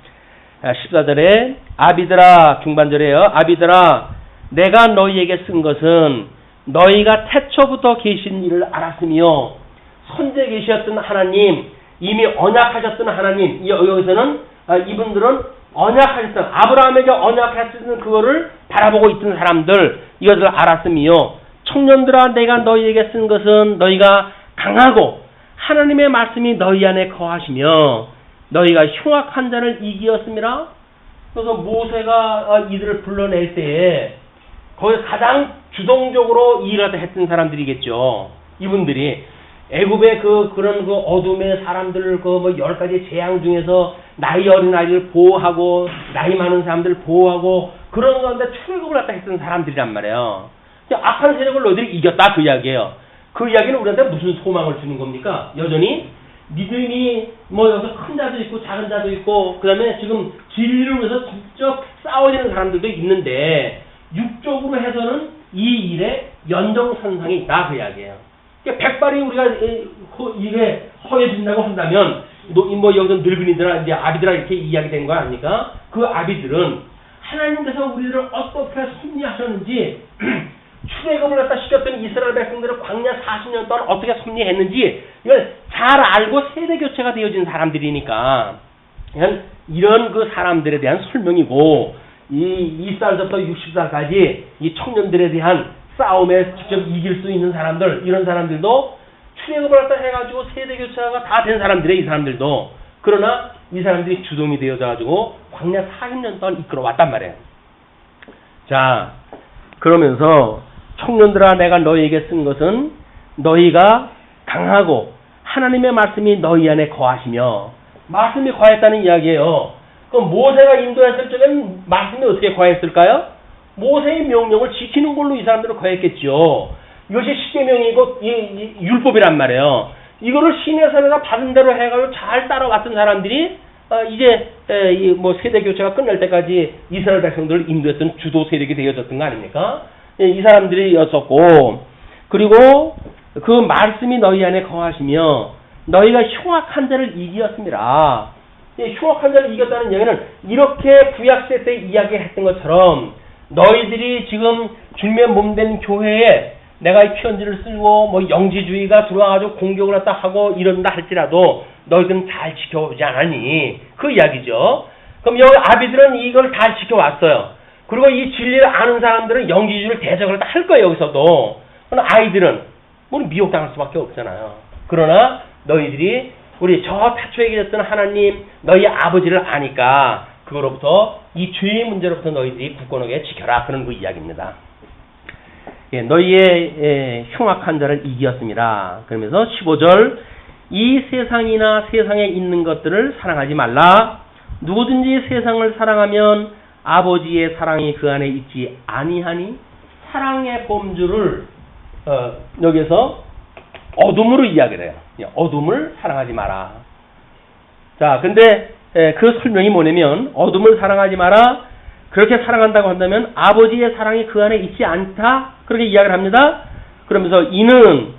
14절에 아비들아, 중반절에요. 아비들아 내가 너희에게 쓴 것은 너희가 태초부터 계신 일을 알았으며, 선제 계셨던 하나님, 이미 언약하셨던 하나님, 여기서는 이분들은 언약하셨던, 아브라함에게 언약하셨던 그거를 바라보고 있던 사람들, 이것을 알았으며, 청년들아 내가 너희에게 쓴 것은 너희가 강하고 하나님의 말씀이 너희 안에 거하시며 너희가 흉악한 자를 이기었음이라. 그래서 모세가 이들을 불러낼 때에 거기 가장 주동적으로 일을 했던 사람들이겠죠. 이분들이 애굽의 그런 어둠의 사람들 10가지 재앙 중에서 나이 어린 아이를 보호하고 나이 많은 사람들 보호하고 그런 가운데 출애굽을 갖다 했던 사람들이란 말이에요. 악한 세력을 너희들이 이겼다, 그 이야기예요. 그 이야기는 우리한테 무슨 소망을 주는 겁니까? 여전히 믿음이 여기서 큰 자도 있고 작은 자도 있고, 그 다음에 지금 진리를 위해서 직접 싸워지는 사람들도 있는데 육적으로 해서는 이 일에 연정선상이 있다, 그 이야기예요. 그러니까 백발이 우리가 이게 허해진다고 한다면 여기서 늙은이들아 이제 아비들아 이렇게 이야기된 거 아닙니까? 그 아비들은 하나님께서 우리를 어떻게 섭리하셨는지 출애굽을 갖다 시켰던 이스라엘 백성들을 광야 40년 동안 어떻게 섭리했는지 이걸 잘 알고 세대 교체가 되어진 사람들이니까 이런 그 사람들에 대한 설명이고 이 20살부터 60살까지 이 청년들에 대한 싸움에 직접 이길 수 있는 사람들 이런 사람들도 출애굽을 갖다 해가지고 세대 교체가 다 된 사람들의 이 사람들도 그러나 이 사람들이 주동이 되어져가지고 광야 40년 동안 이끌어 왔단 말이에요. 자 그러면서 청년들아 내가 너희에게 쓴 것은 너희가 강하고 하나님의 말씀이 너희 안에 거하시며 말씀이 거했다는 이야기예요. 그럼 모세가 인도했을 적엔 말씀이 어떻게 거했을까요? 모세의 명령을 지키는 걸로 이 사람들을 거했겠죠. 이것이 십계명이고 이 율법이란 말이에요. 이거를 시내산에다 받은 대로 해가지고 잘 따라왔던 사람들이 이제 뭐 세대 교체가 끝날 때까지 이스라엘 백성들을 인도했던 주도 세력이 되어졌던 거 아닙니까? 이 사람들이었었고 그리고 그 말씀이 너희 안에 거하시며 너희가 흉악한 자를 이기었습니다. 흉악한 자를 이겼다는 이야기는 이렇게 구약세 때 이야기했던 것처럼 너희들이 지금 줄면 몸된 교회에 내가 이 편지를 쓰고 뭐 영지주의가 들어와가지고 공격을 했다 하고 이런다 할지라도 너희들은 잘 지켜오지 않았니? 그 이야기죠. 그럼 여기 아비들은 이걸 잘 지켜왔어요. 그리고 이 진리를 아는 사람들은 영지주의를 대적을 할 거예요. 여기서도. 그러나 아이들은 우리 미혹당할 수밖에 없잖아요. 그러나 너희들이 우리 저 타초에 계셨던 하나님 너희 아버지를 아니까 그거로부터 이 죄의 문제로부터 너희들이 굳건하게 지켜라. 그런 그 이야기입니다. 너희의 흉악한 자를 이기었습니다. 그러면서 15절 이 세상이나 세상에 있는 것들을 사랑하지 말라. 누구든지 세상을 사랑하면 아버지의 사랑이 그 안에 있지 아니하니 사랑의 범주를 여기서 어둠으로 이야기를 해요. 어둠을 사랑하지 마라. 자, 근데 그 설명이 뭐냐면 어둠을 사랑하지 마라. 그렇게 사랑한다고 한다면 아버지의 사랑이 그 안에 있지 않다. 그렇게 이야기를 합니다. 그러면서 이는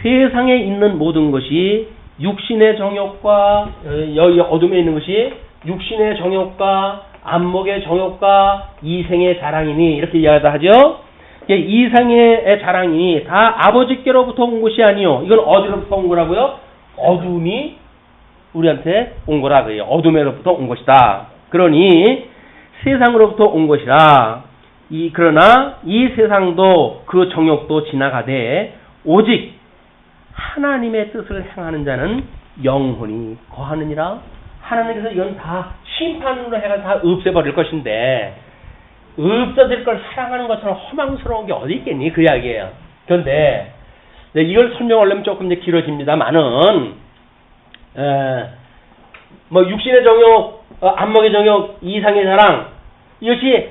세상에 있는 모든 것이 육신의 정욕과 여기 어둠에 있는 것이 육신의 정욕과 안목의 정욕과 이생의 자랑이니 이렇게 이야기하죠. 이생의 자랑이 다 아버지께로부터 온 것이 아니요. 이건 어디로부터 온 거라고요? 어둠이 우리한테 온 거라 그래요. 어둠에로부터 온 것이다. 그러니 세상으로부터 온 것이라. 그러나 이 세상도 그 정욕도 지나가되 오직 하나님의 뜻을 행하는 자는 영원히 거하느니라. 하나님께서 이건 다 심판으로 해가 다 없애버릴 것인데 없어질 걸 사랑하는 것처럼 허망스러운 게 어디 있겠니? 그 이야기예요. 그런데 이걸 설명하려면 조금 이제 길어집니다만은 뭐 육신의 정욕, 안목의 정욕, 이상의 자랑 이것이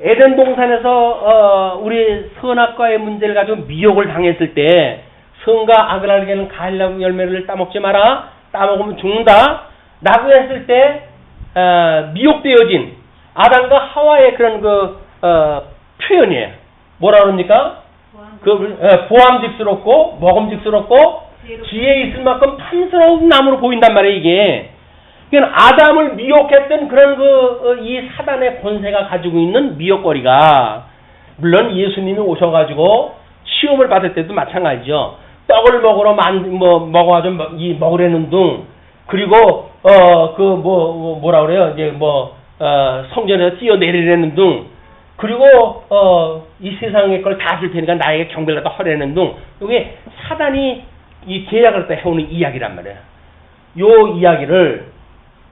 에덴 동산에서 우리 선악과의 문제를 가지고 미혹을 당했을 때 선과 악을 알게는 과일 열매를 따먹지 마라. 따먹으면 죽는다. 라고 했을 때 미혹되어진 아담과 하와의 그런 표현이에요. 뭐라 그럽니까? 보암직스럽고 먹음직스럽고 지혜 있을 만큼 탐스러운 나무로 보인단 말이에요. 이게 그러니까 아담을 미혹했던 그런 이 사단의 권세가 가지고 있는 미혹거리가 물론 예수님이 오셔가지고 시험을 받을 때도 마찬가지죠. 떡을 먹으러 먹어가지고 먹으려는 둥 그리고 뭐라 그래요? 이제 성전에서 뛰어내리려는 둥 그리고 이 세상의 걸 다 줄 테니까 나에게 경배를 갖다 하려는 둥 이게 사단이 이 계약을 갖다 해오는 이야기란 말이에요. 요 이야기를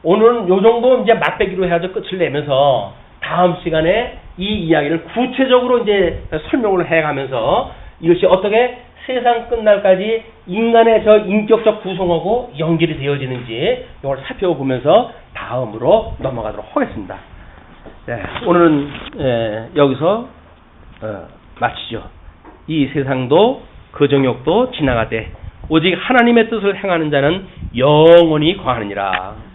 오늘은 요 정도 이제 맛배기로 해가지고 끝을 내면서 다음 시간에 이 이야기를 구체적으로 이제 설명을 해가면서 이것이 어떻게 세상 끝날까지 인간의 저 인격적 구성하고 연결이 되어지는지 이걸 살펴보면서 다음으로 넘어가도록 하겠습니다. 네, 오늘은 여기서 마치죠. 이 세상도 그 정욕도 지나가되 오직 하나님의 뜻을 행하는 자는 영원히 거하느니라.